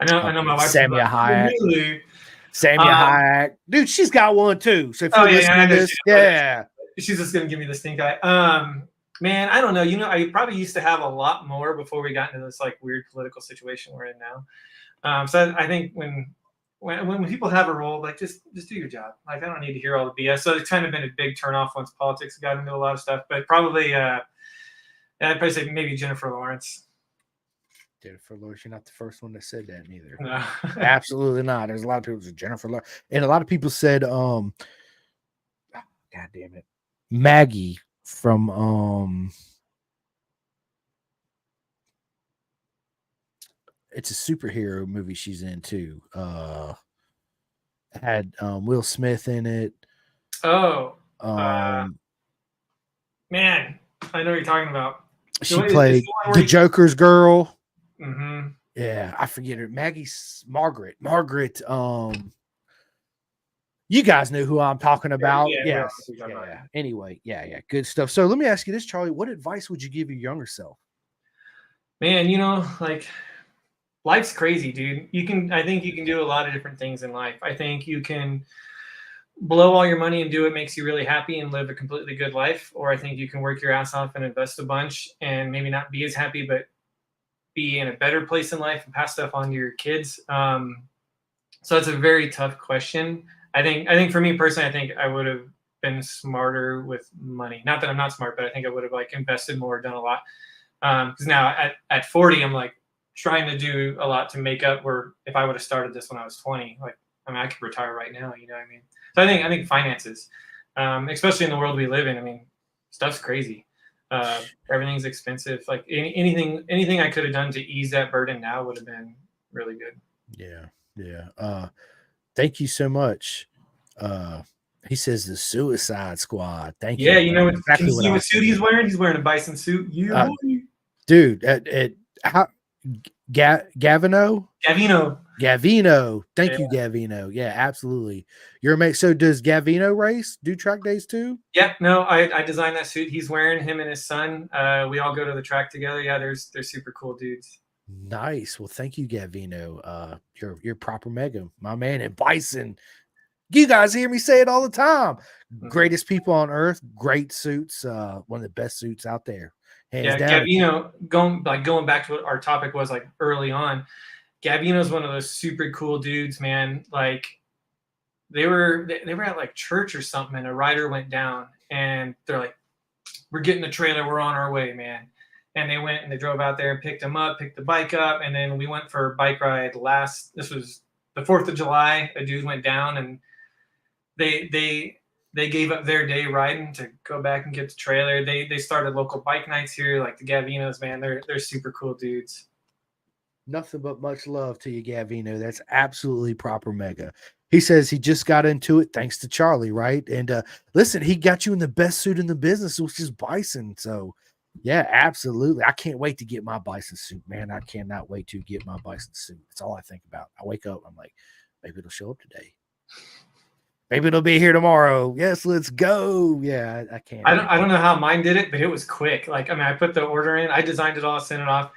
I know my wife. Samia Hayek. Really? Samia Hayek. Dude, she's got one too. So if you're listening to this, she's just gonna give me the stink eye. Man, I don't know. I probably used to have a lot more before we got into this like weird political situation we're in now. So I think when people have a role, like just do your job. Like I don't need to hear all the BS. So it's kind of been a big turnoff once politics got into a lot of stuff. But probably, I'd probably say maybe Jennifer Lawrence. Jennifer Lawrence, you're not the first one that said that neither. No. Absolutely not. There's a lot of people who said Jennifer Lawrence, and a lot of people said, God damn it, Maggie from it's a superhero movie she's in too. Had Will Smith in it. Oh, man, I know what you're talking about. She played the Joker's girl. Mm-hmm. Yeah, I forget her. Margaret. You guys know who I'm talking about. Yeah. Anyway, yeah. Good stuff. So let me ask you this, Charlie. What advice would you give your younger self? Man, like life's crazy, dude. I think you can do a lot of different things in life. I think you can blow all your money and do what makes you really happy and live a completely good life. Or I think you can work your ass off and invest a bunch and maybe not be as happy, but be in a better place in life and pass stuff on to your kids. So it's a very tough question. I think for me personally, I think I would have been smarter with money. Not that I'm not smart, but I think I would have like invested more, done a lot. Because now at 40, I'm like trying to do a lot to make up where if I would have started this when I was 20, like, I mean, I could retire right now, you know what I mean? So I think finances, especially in the world we live in, I mean, stuff's crazy. Everything's expensive. Like anything I could have done to ease that burden now would have been really good. Yeah. Thank you so much. He says the Suicide Squad. Thank you. Yeah, you know exactly can you see what suit he's wearing? He's wearing a bison suit. Dude, Gavino. Thank you, Gavino. Yeah, absolutely. You're amazing. So does Gavino race? Do track days too? Yeah, no, I designed that suit he's wearing, him and his son. We all go to the track together. Yeah, they're super cool dudes. Nice. Well, thank you, Gavino. You're proper mega, my man. And Bison. You guys hear me say it all the time. Greatest people on earth, great suits, one of the best suits out there. Hands down. Gavino, going back to what our topic was like early on, Gavino's one of those super cool dudes, man. Like they were at like church or something, and a rider went down, and they're like, "We're getting the trailer, we're on our way, man." And they went and they drove out there and picked him up, picked the bike up, and then we went for a bike ride. This was the 4th of July. A dude went down, and they they gave up their day riding to go back and get the trailer. They started local bike nights here, like the Gavinos, man. They're super cool dudes. Nothing but much love to you, Gavino. That's absolutely proper mega. He says he just got into it thanks to Charlie, right? And listen, he got you in the best suit in the business, which is Bison. So, yeah, absolutely. I can't wait to get my Bison suit, man. I cannot wait to get my Bison suit. That's all I think about. I wake up, I'm like, maybe it'll show up today. Maybe it'll be here tomorrow. Yes, let's go. Yeah, I can't. I don't know how mine did it, but it was quick. Like, I mean, I put the order in, I designed it all, sent it off.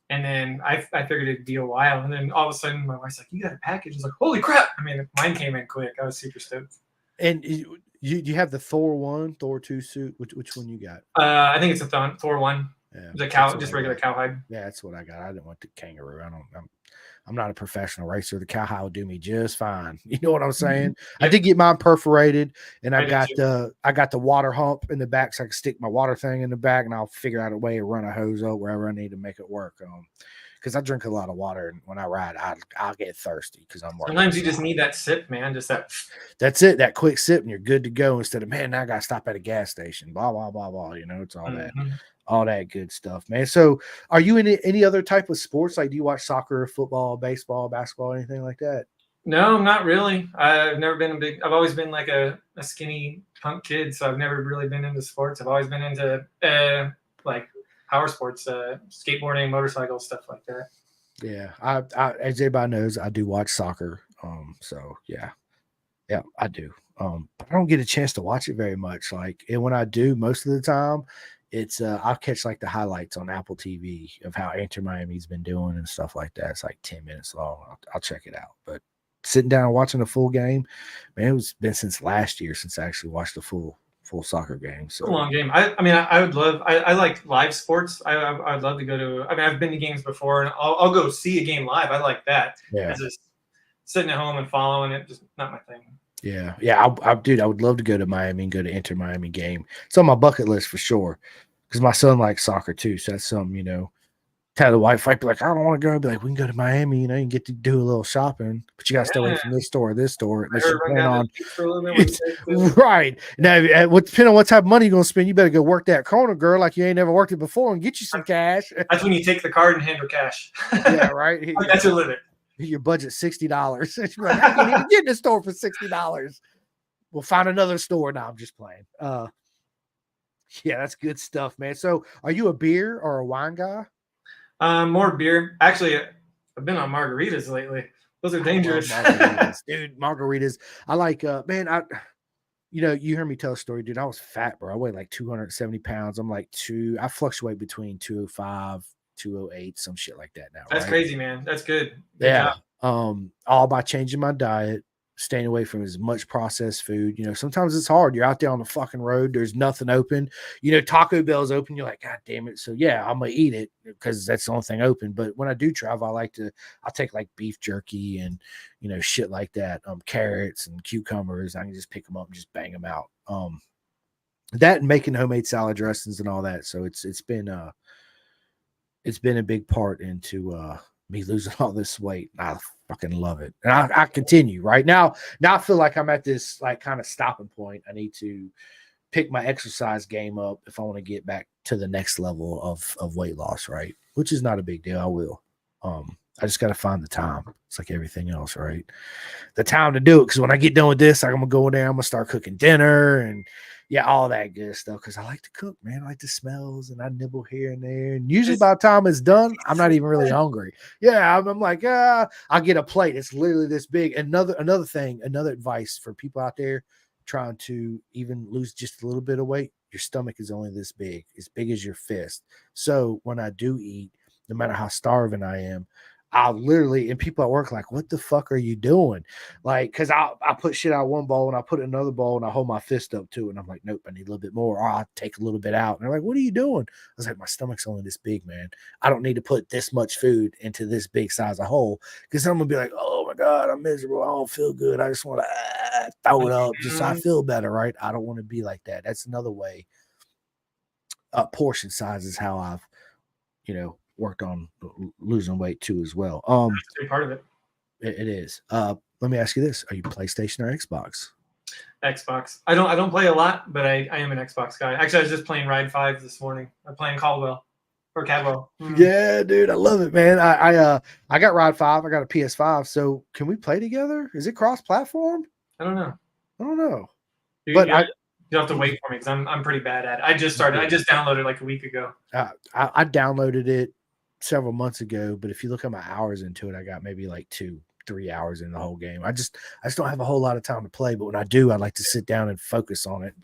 And then I figured it'd be a while. And then all of a sudden, my wife's like, you got a package. I was like, holy crap. I mean, mine came in quick. I was super stoked. And you have the Thor 1, Thor 2 suit. Which one you got? I think it's a Thor 1. Yeah, the cow, just regular cowhide. Yeah, that's what I got. I didn't want the kangaroo. I'm not a professional racer. The cowhide will do me just fine. You know what I'm saying? Mm-hmm. I did get mine perforated, and I got the water hump in the back, so I can stick my water thing in the back, and I'll figure out a way to run a hose up wherever I need to make it work. Because I drink a lot of water, and when I ride, I'll get thirsty because I'm working. Sometimes you just need that sip, man. Just that. That's it. That quick sip, and you're good to go. Instead of, man, now I gotta stop at a gas station. Blah blah blah blah. You know, it's all that. All that good stuff, man. So are you in any other type of sports? Like, do you watch soccer, football, baseball, basketball, anything like that? No, not really. I've never been I've always been like a skinny punk kid. So I've never really been into sports. I've always been into like power sports, skateboarding, motorcycles, stuff like that. Yeah. I as everybody knows, I do watch soccer. So yeah, I do. I don't get a chance to watch it very much. Like, and when I do, most of the time, it's I'll catch like the highlights on Apple TV of how Inter Miami's been doing and stuff like that. It's like 10 minutes long. I'll check it out. But sitting down and watching a full game, man, it's been since last year since I actually watched a full soccer game. So a long game. I mean, I would love. I like live sports. I'd love to go to. I mean, I've been to games before, and I'll go see a game live. I like that. Yeah. Just sitting at home and following it, just not my thing. Yeah. Dude, I would love to go to Miami and go to Inter Miami game. It's on my bucket list for sure. Because my son likes soccer too. So that's something, you know, tell the wife, I'd be like, I don't want to go. I'd be like, we can go to Miami, you know, you can get to do a little shopping, but you got to stay away from this store or this store. Unless you plan on right. Now, depending on what type of money you're going to spend, you better go work that corner, girl, like you ain't never worked it before and get you some cash. That's when you take the card and hand her cash. Yeah, right. That's your limit. Your budget's $60. You're like, I can't even get in the store for $60. We'll find another store. No, I'm just playing. Yeah, that's good stuff, man. So are you a beer or a wine guy? More beer. Actually, I've been on margaritas lately. Those are dangerous. Margaritas. Dude, margaritas. I like, man, you know, you heard me tell a story, dude. I was fat, bro. I weighed like 270 pounds. I'm like I fluctuate between 205, 208, some shit like that now. That's crazy, man. That's good. Yeah. All by changing my diet, staying away from as much processed food. You know, sometimes it's hard. You're out there on the fucking road. There's nothing open. You know, Taco Bell's open. You're like, God damn it. So yeah, I'm going to eat it because that's the only thing open. But when I do travel, I'll take like beef jerky and, you know, shit like that. Carrots and cucumbers. I can just pick them up and just bang them out. That and making homemade salad dressings and all that. So it's been a big part into, me losing all this weight. I fucking love it. And I continue right now. Now I feel like I'm at this like kind of stopping point. I need to pick my exercise game up if I want to get back to the next level of weight loss, right? Which is not a big deal. I will. I just got to find the time. It's like everything else, right? The time to do it. Because when I get done with this, I'm going to go in there. I'm going to start cooking dinner and yeah, all that good stuff. Because I like to cook, man. I like the smells and I nibble here and there. And usually by the time it's done, I'm not even really hungry. Yeah, I'm like, I'll get a plate. It's literally this big. Another advice for people out there trying to even lose just a little bit of weight. Your stomach is only this big, as big as your fist. So when I do eat, no matter how starving I am, I'll literally, and people at work like, what the fuck are you doing? Like, because I put shit out one bowl and I put it in another bowl and I hold my fist up too. And I'm like, nope, I need a little bit more. Or I'll take a little bit out. And they're like, what are you doing? I was like, my stomach's only this big, man. I don't need to put this much food into this big size of hole. Because I'm going to be like, oh my God, I'm miserable. I don't feel good. I just want to throw it up just so I feel better, right? I don't want to be like that. That's another way. Portion size is how I've, you know, worked on losing weight too as well. That's a big part of it. It is. Let me ask you this: are you PlayStation or Xbox? Xbox. I don't play a lot, but I am an Xbox guy. Actually, I was just playing Ride 5 this morning. I'm playing Caldwell or Cadwell. Yeah, dude, I love it, man. I got Rod 5, I got a PS5. So can we play together? Is it cross-platform? I don't know. I don't know. You, But you, you have to wait for me because I'm pretty bad at it. I just started. I just downloaded like a week ago. I downloaded it several months ago, but if you look at my hours into it, I got maybe like 2-3 hours in the whole game. I just don't have a whole lot of time to play, but when I do, I like to sit down and focus on it.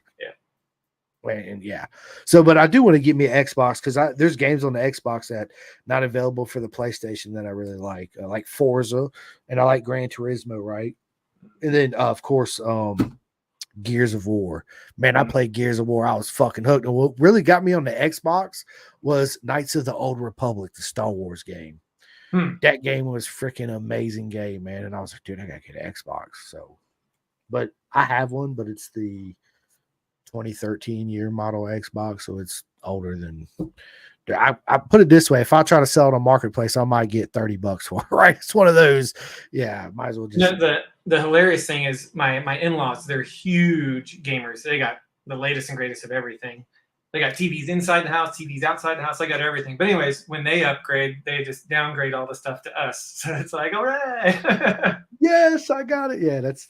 And yeah, so but I do want to get me an Xbox because there's games on the Xbox that not available for the PlayStation that I really like Forza, and I like Gran Turismo, right? And then of course Gears of War. Man, I played Gears of War. I was fucking hooked. And what really got me on the Xbox was Knights of the Old Republic, the Star Wars game. That game was freaking amazing game, man. And I was like, dude, I gotta get an Xbox. So, but I have one, but it's the 2013 year model Xbox, so it's older than. I put it this way: if I try to sell it on Marketplace, I might get $30 for it. Right? It's one of those. Yeah, might as well just. The hilarious thing is my in-laws. They're huge gamers. They got the latest and greatest of everything. They got TVs inside the house, TVs outside the house. I got everything. But anyways, when they upgrade, they just downgrade all the stuff to us. So it's like, all right. Yes, I got it. Yeah, that's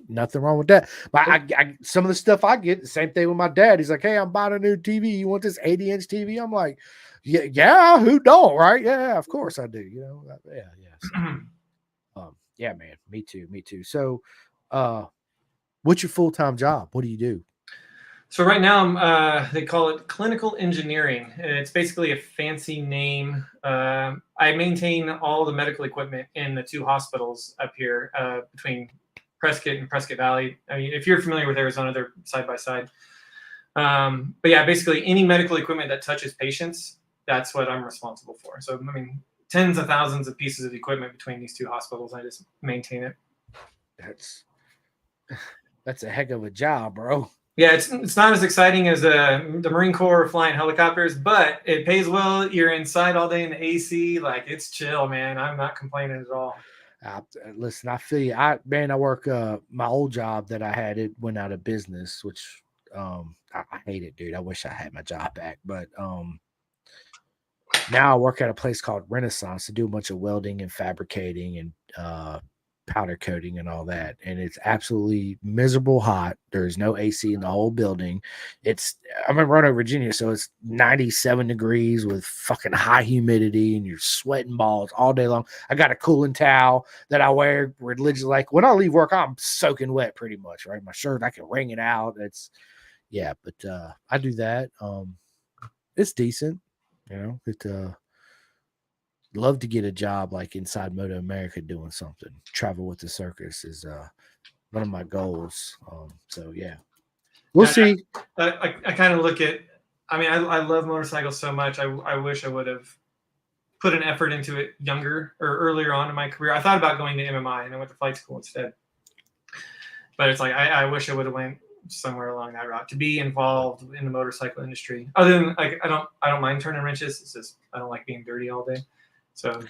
nothing wrong with that. But I some of the stuff I get, the same thing with my dad. He's like, hey, I'm buying a new TV. You want this 80-inch TV? I'm like, yeah, who don't, right? Yeah, of course I do. You know, yeah. So, yeah, man, me too. So, what's your full-time job? What do you do? So right now, they call it clinical engineering. It's basically a fancy name. I maintain all the medical equipment in the 2 hospitals up here between Prescott and Prescott Valley. I mean, if you're familiar with Arizona, they're side by side. But yeah, basically any medical equipment that touches patients, that's what I'm responsible for. So, I mean, tens of thousands of pieces of equipment between these 2 hospitals. I just maintain it. That's a heck of a job, bro. Yeah, it's not as exciting as the Marine Corps flying helicopters, but it pays well. You're inside all day in the AC. Like, it's chill, man. I'm not complaining at all. Listen, I feel you. I work my old job that I had, it went out of business, which I hate it, dude. I wish I had my job back. But now I work at a place called Renaissance to do a bunch of welding and fabricating and powder coating and all that, and it's absolutely miserable hot. There's no AC in the whole building. I'm in Roanoke, Virginia, so it's 97 degrees with fucking high humidity, and you're sweating balls all day long. I got a cooling towel that I wear religiously. Like when I leave work, I'm soaking wet pretty much, right? My shirt, I can wring it out. But I do that. It's decent, you know. Love to get a job like inside Moto America doing something. Travel with the circus is one of my goals. So yeah, we'll see. I kind of look at. I mean, I love motorcycles so much. I wish I would have put an effort into it younger or earlier on in my career. I thought about going to MMI and I went to flight school instead. But it's like I wish I would have went somewhere along that route to be involved in the motorcycle industry. Other than like I don't mind turning wrenches. It's just I don't like being dirty all day. So,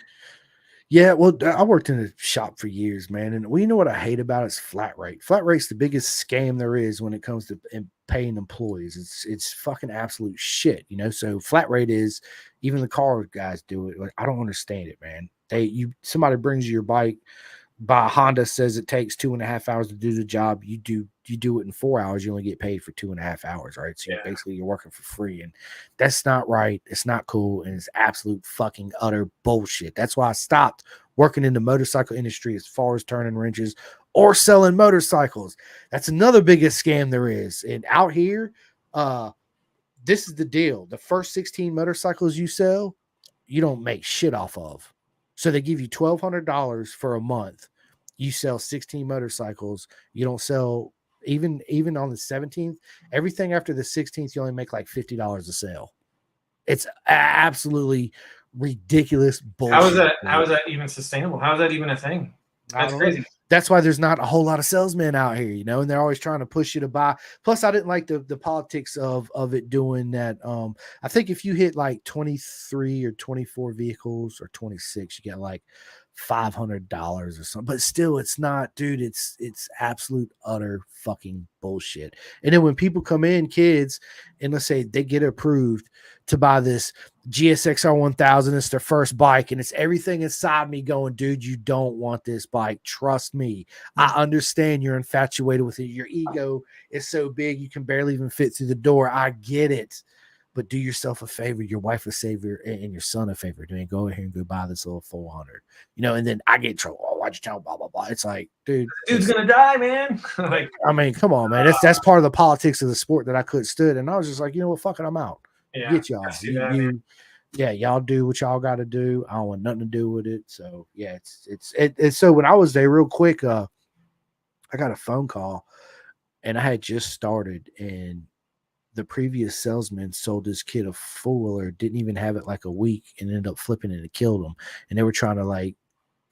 yeah, well, I worked in a shop for years, man, and you know what I hate about it is flat rate. Flat rate's the biggest scam there is when it comes to paying employees. It's fucking absolute shit, you know. So flat rate is, even the car guys do it. Like I don't understand it, man. Somebody brings you your bike. By Honda says it takes 2.5 hours to do the job. You do it in 4 hours. You only get paid for 2.5 hours, right? So you're working for free, and that's not right. It's not cool, and it's absolute fucking utter bullshit. That's why I stopped working in the motorcycle industry as far as turning wrenches or selling motorcycles. That's another biggest scam there is. And out here, this is the deal: the first 16 motorcycles you sell, you don't make shit off of. So they give you $1,200 for a month. You sell 16 motorcycles. You don't sell even on the 17th. Everything after the 16th, you only make like $50 a sale. It's absolutely ridiculous bullshit. How is that even sustainable? How is that even a thing? That's crazy. That's why there's not a whole lot of salesmen out here, you know, and they're always trying to push you to buy. Plus, I didn't like the politics of it doing that. I think if you hit like 23 or 24 vehicles or 26, you get like $500 or something, but still it's not, dude. It's absolute utter fucking bullshit. And then when people come in, kids, and let's say they get approved to buy this GSXR 1000, it's their first bike, and it's everything inside me going, dude, you don't want this bike. Trust me. I understand you're infatuated with it. Your ego is so big you can barely even fit through the door. I get it. But do yourself a favor, your wife a favor, and your son a favor. Doing go ahead and go buy this little 400, and then I get in trouble. Oh, why'd you tell blah blah blah? It's like, dude's gonna die, man. Like, I mean, come on, man. That's part of the politics of the sport that I couldn't stood, and I was just like, you know what, fuck it, I'm out. Yeah, Get y'all. Y'all do what y'all got to do. I don't want nothing to do with it. So yeah, it's so when I was there, real quick, I got a phone call, and I had just started, and the previous salesman sold this kid a four-wheeler, didn't even have it like a week, and ended up flipping it and killed him. And they were trying to, like,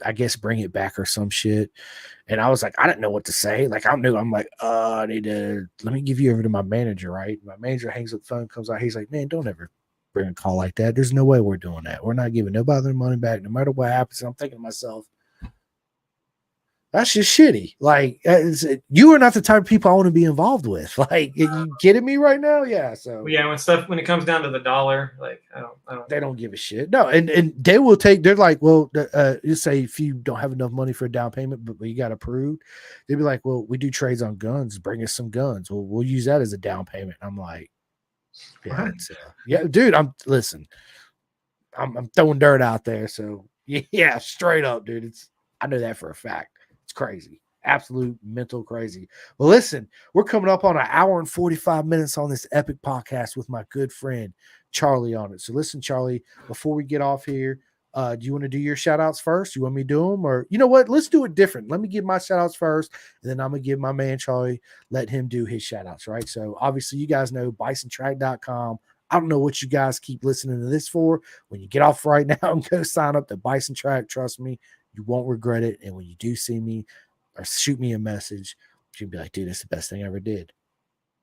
I guess, bring it back or some shit. And I was like, I didn't know what to say. Like, I knew. I'm like, I need to, let me give you over to my manager, right? My manager hangs up the phone, comes out. He's like, man, don't ever bring a call like that. There's no way we're doing that. We're not giving nobody their money back, no matter what happens. And I'm thinking to myself, that's just shitty. Like, you are not the type of people I want to be involved with. Like, you kidding me right now? Yeah. So yeah, when it comes down to the dollar, like, I don't. They don't give a shit. No, and they will take. They're like, well, you say if you don't have enough money for a down payment, but you got approved, they'd be like, well, we do trades on guns. Bring us some guns. Well, we'll use that as a down payment. I'm like, yeah, dude. I'm throwing dirt out there. So yeah, straight up, dude. I know that for a fact. It's crazy. Absolute mental crazy. Well, listen, we're coming up on an hour and 45 minutes on this epic podcast with my good friend Charly on it. So listen, Charly, before we get off here, do you want to do your shout outs first? You want me to do them? Or you know what? Let's do it different. Let me give my shout outs first, and then I'm going to give my man Charly, let him do his shout outs, right? So obviously you guys know bisontrack.com. I don't know what you guys keep listening to this for. When you get off right now and go sign up to Bison Track, trust me, you won't regret it. And when you do see me or shoot me a message, you'll be like, dude, that's the best thing I ever did.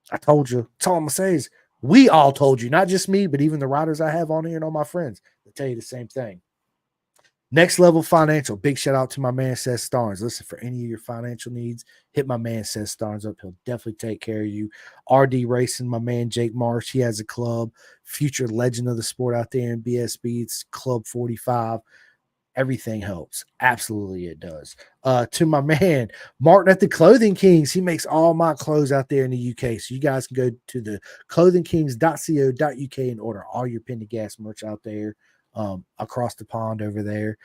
I told you. That's all I'm going to say is we all told you, not just me, but even the riders I have on here and all my friends. They'll tell you the same thing. Next Level Financial. Big shout out to my man, Seth Starnes. Listen, for any of your financial needs, hit my man, Seth Starnes up. He'll definitely take care of you. RD Racing, my man, Jake Marsh. He has a club. Future legend of the sport out there in BSB. It's Club 45. Everything helps. Absolutely, it does. To my man, Martin at the Clothing Kings. He makes all my clothes out there in the UK. So you guys can go to the clothingkings.co.uk and order all your Pendergast merch out there across the pond over there.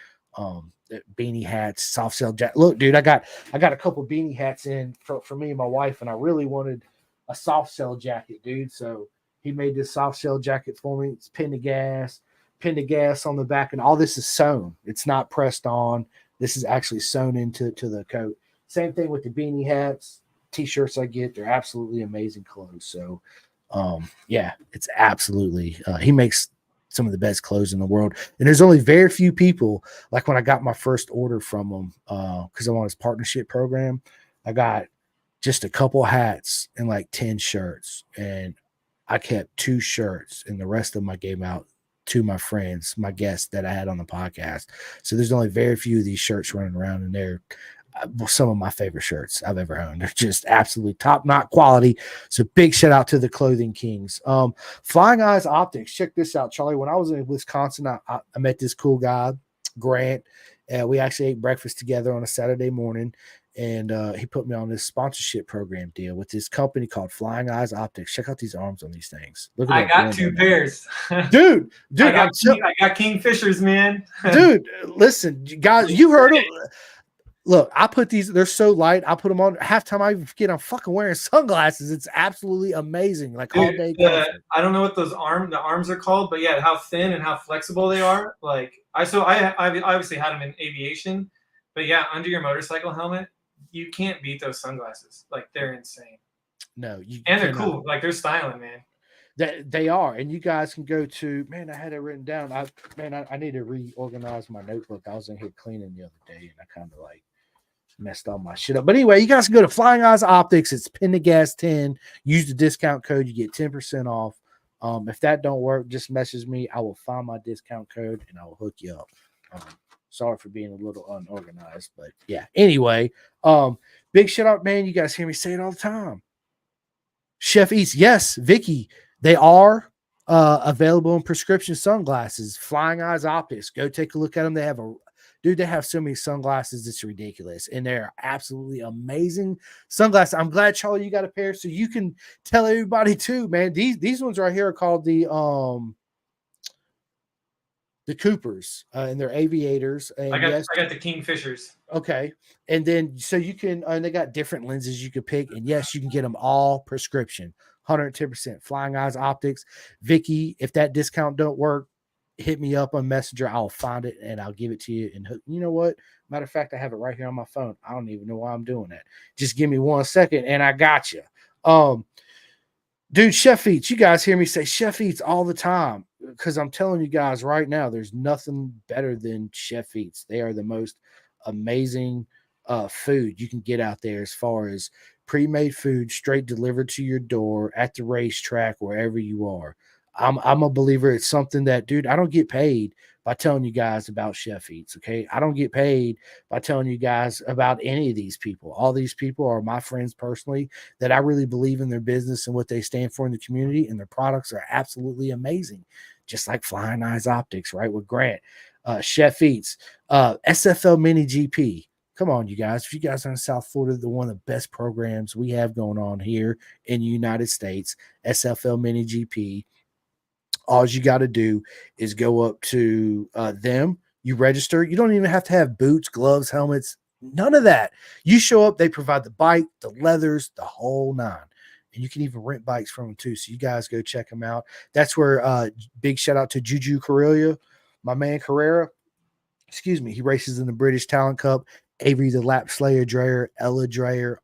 Beanie hats, soft shell jacket. Look, dude, I got a couple beanie hats in for me and my wife, and I really wanted a soft shell jacket, dude. So he made this soft shell jacket for me. It's Pendergast on the back, and all this is sewn. It's not pressed on. This is actually sewn into the coat. Same thing with the beanie hats, t-shirts I get. They're absolutely amazing clothes. So yeah, it's absolutely he makes some of the best clothes in the world. And there's only very few people, like when I got my first order from him, because I'm on his partnership program, I got just a couple hats and like 10 shirts. And I kept 2 shirts, and the rest of them I gave out to my friends, my guests that I had on the podcast. So there's only very few of these shirts running around, and they're some of my favorite shirts I've ever owned. They're just absolutely top-notch quality. So big shout out to the Clothing Kings. Flying Eyes Optics. Check this out, Charly. When I was in Wisconsin, I met this cool guy, Grant. We actually ate breakfast together on a Saturday morning. And he put me on this sponsorship program deal with this company called Flying Eyes Optics. Check out these arms on these things. Look at I got 2 pairs. Dude, I got Kingfishers, man. Dude, listen, guys, you heard them. Look, I put these, they're so light. I put them on half time. I forget I'm fucking wearing sunglasses. It's absolutely amazing. Like, dude, all day. I don't know what the arms are called, but yeah, how thin and how flexible they are. Like I obviously had them in aviation, but yeah, under your motorcycle helmet, you can't beat those sunglasses. Like, they're insane. No, they're cool. Like, they're styling, man. They are, and you guys can go to, man, I had it written down. I need to reorganize my notebook. I was in here cleaning the other day, and I kind of like messed all my shit up. But anyway, you guys can go to Flying Eyes Optics. It's Pendergast 10. Use the discount code. You get 10% off. If that don't work, just message me. I will find my discount code and I will hook you up. Sorry for being a little unorganized, but yeah. Anyway, big shout out, man. You guys hear me say it all the time. Chef Eats, yes, Vicky, they are available in prescription sunglasses. Flying Eyes Optics, go take a look at them. They have so many sunglasses, it's ridiculous, and they're absolutely amazing sunglasses. I'm glad, Charlie, you got a pair, so you can tell everybody too, man. These ones right here are called the Coopers, and they're aviators. And I got the Kingfishers. Okay. And then so you can, and they got different lenses you could pick. And yes, you can get them all prescription, 110%. Flying Eyes Optics. Vicky, if that discount don't work, hit me up on Messenger. I'll find it and I'll give it to you. And you know what? Matter of fact, I have it right here on my phone. I don't even know why I'm doing that. Just give me 1 second and I got you. Dude, Chef Eats, you guys hear me say Chef Eats all the time, because I'm telling you guys right now, there's nothing better than Chef Eats. They are the most amazing food you can get out there, as far as pre-made food straight delivered to your door at the racetrack, wherever you are. I'm a believer. It's something that, dude, I don't get paid by telling you guys about Chef Eats. Okay. I don't get paid by telling you guys about any of these people. All these people are my friends personally that I really believe in their business and what they stand for in the community, and their products are absolutely amazing. Just like Flying Eyes Optics, right? With Grant, Chef Eats, SFL Mini GP. Come on, you guys. If you guys are in South Florida, the one of the best programs we have going on here in the United States, SFL Mini GP. All you got to do is go up to them. You register. You don't even have to have boots, gloves, helmets, none of that. You show up. They provide the bike, the leathers, the whole nine. And you can even rent bikes from them too. So you guys go check them out. That's where big shout out to Juju Carreira, my man Carrera. Excuse me. He races in the British Talent Cup. Avery the Lap Slayer Dreyer, Ella Dreyer.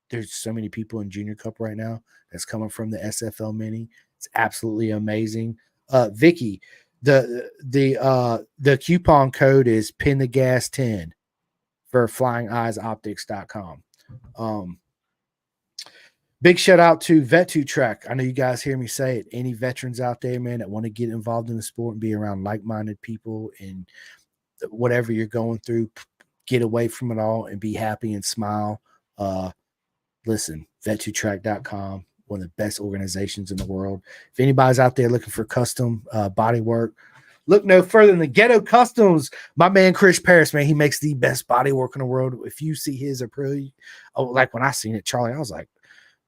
There's so many people in Junior Cup right now that's coming from the SFL Mini. It's absolutely amazing. Vicky, the coupon code is pin the gas 10 for flyingeyesoptics.com. Big shout out to Vet2Track. I know you guys hear me say it. Any veterans out there, man, that want to get involved in the sport and be around like-minded people, and whatever you're going through, get away from it all and be happy and smile. Listen, vet2track.com. One of the best organizations in the world. If anybody's out there looking for custom body work, look no further than the Ghetto Customs. My man Chris Paris, man, he makes the best body work in the world. If you see his approach, like when I seen it, Charlie, I was like,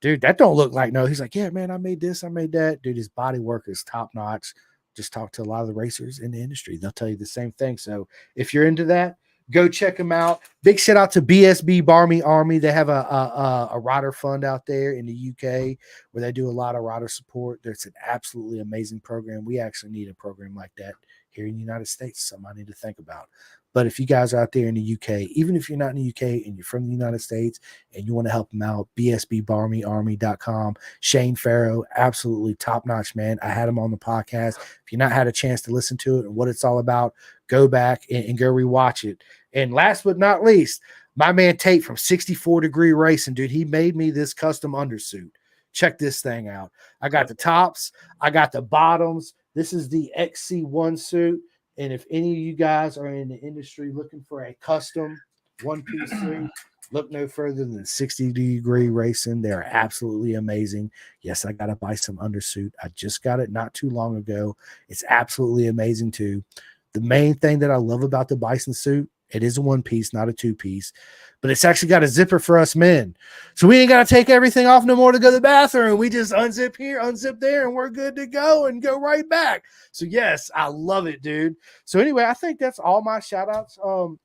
dude, that don't look like no. He's like, yeah, man, I made this, I made that. Dude, his body work is top notch. Just talk to a lot of the racers in the industry. They'll tell you the same thing. So if you're into that, go check them out. Big shout out to BSB Barmy Army. They have a rider fund out there in the UK where they do a lot of rider support. There's an absolutely amazing program. We actually need a program like that here in the United States. Something I need to think about. But if you guys are out there in the UK, even if you're not in the UK and you're from the United States and you want to help them out, bsbbarmyarmy.com. Shane Farrow, absolutely top-notch, man. I had him on the podcast. If you've not had a chance to listen to it and what it's all about, go back and go rewatch it. And last but not least, my man Tate from 64 Degree Racing, dude, he made me this custom undersuit. Check this thing out. I got the tops. I got the bottoms. This is the XC1 suit. And if any of you guys are in the industry looking for a custom one-piece suit, look no further than 60 Degree Racing. They're absolutely amazing. Yes, I got to buy some undersuit. I just got it not too long ago. It's absolutely amazing too. The main thing that I love about the Bison suit, it is a one-piece, not a two-piece, but it's actually got a zipper for us men. So we ain't got to take everything off no more to go to the bathroom. We just unzip here, unzip there, and we're good to go and go right back. So yes, I love it, dude. So anyway, I think that's all my shout-outs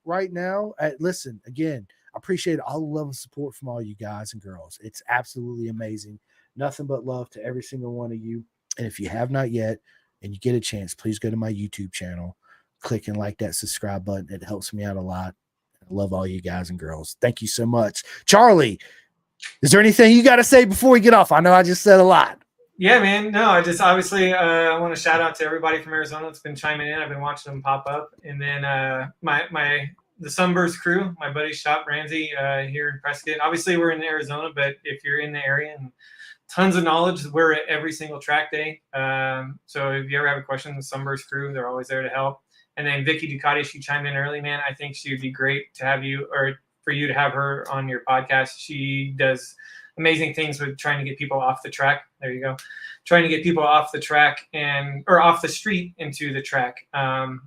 right now. Listen, again, I appreciate all the love and support from all you guys and girls. It's absolutely amazing. Nothing but love to every single one of you. And if you have not yet and you get a chance, please go to my YouTube channel. Click and like that subscribe button. It helps me out a lot. I love all you guys and girls. Thank you so much. Charlie, is there anything you got to say before we get off? I know I just said a lot. Yeah, man. No, I just obviously I want to shout out to everybody from Arizona that's been chiming in. I've been watching them pop up. And then the Sunburst crew, my buddy Shop Ramsey here in Prescott. Obviously, we're in Arizona, but if you're in the area and tons of knowledge, we're at every single track day. So if you ever have a question, the Sunburst crew, they're always there to help. And then Vicky Ducati, she chimed in early, man. I think she would be great to have you, or for you to have her on your podcast. She does amazing things with trying to get people off the track. There you go. Trying to get people off the track or off the street into the track. And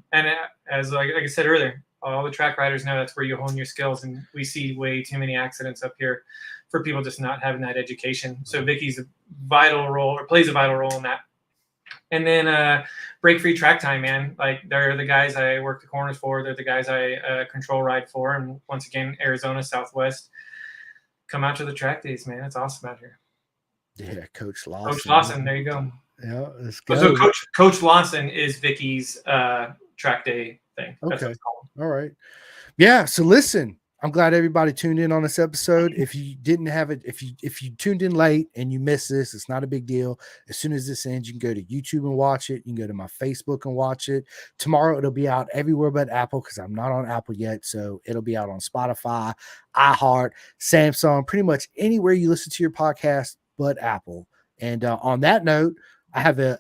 as like I said earlier, all the track riders know that's where you hone your skills. And we see way too many accidents up here for people just not having that education. So Vicky's plays a vital role in that. And then Break Free Track Time, man. Like, they're the guys I work the corners for. They're the guys I control ride for. And once again, Arizona, Southwest. Come out to the track days, man. It's awesome out here. Yeah, Coach Lawson. Coach Lawson, there you go. Yeah, let's go. So Coach Lawson is Vicky's track day thing. That's Okay. what it's called. All right. Yeah. So listen, I'm glad everybody tuned in on this episode. If you didn't have it, if you tuned in late and you missed this, it's not a big deal. As soon as this ends, you can go to YouTube and watch it. You can go to my Facebook and watch it. Tomorrow it'll be out everywhere but Apple, because I'm not on Apple yet. So it'll be out on Spotify, iHeart, Samsung, pretty much anywhere you listen to your podcast but Apple. And on that note, I have an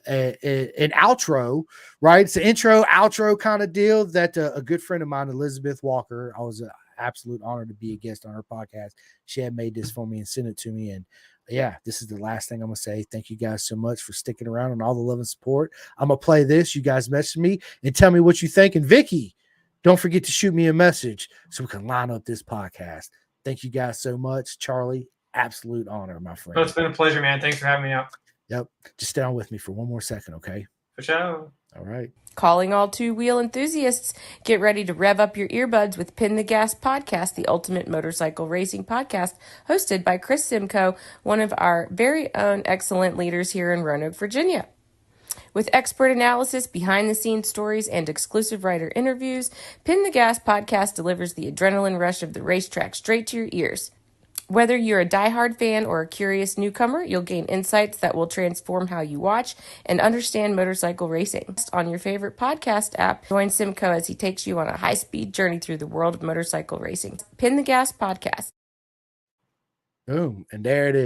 outro, right? It's an intro, outro kind of deal that a good friend of mine, Elizabeth Walker, I was absolute honor to be a guest on her podcast. She had made this for me and sent it to me. And yeah, this is the last thing I'm going to say. Thank you guys so much for sticking around and all the love and support. I'm going to play this. You guys message me and tell me what you think. And Vicky, don't forget to shoot me a message so we can line up this podcast. Thank you guys so much. Charlie, absolute honor, my friend. Oh, it's been a pleasure, man. Thanks for having me out. Yep. Just stay on with me for one more second, okay? For sure. All right. Calling all two-wheel enthusiasts, get ready to rev up your earbuds with Pin the Gas Podcast, the ultimate motorcycle racing podcast, hosted by Chris Simcoe, one of our very own excellent leaders here in Roanoke, Virginia. With expert analysis, behind-the-scenes stories, and exclusive writer interviews, Pin the Gas Podcast delivers the adrenaline rush of the racetrack straight to your ears. Whether you're a diehard fan or a curious newcomer, you'll gain insights that will transform how you watch and understand motorcycle racing. On your favorite podcast app, join Simcoe as he takes you on a high-speed journey through the world of motorcycle racing. Pin the Gas Podcast. Boom. And there it is.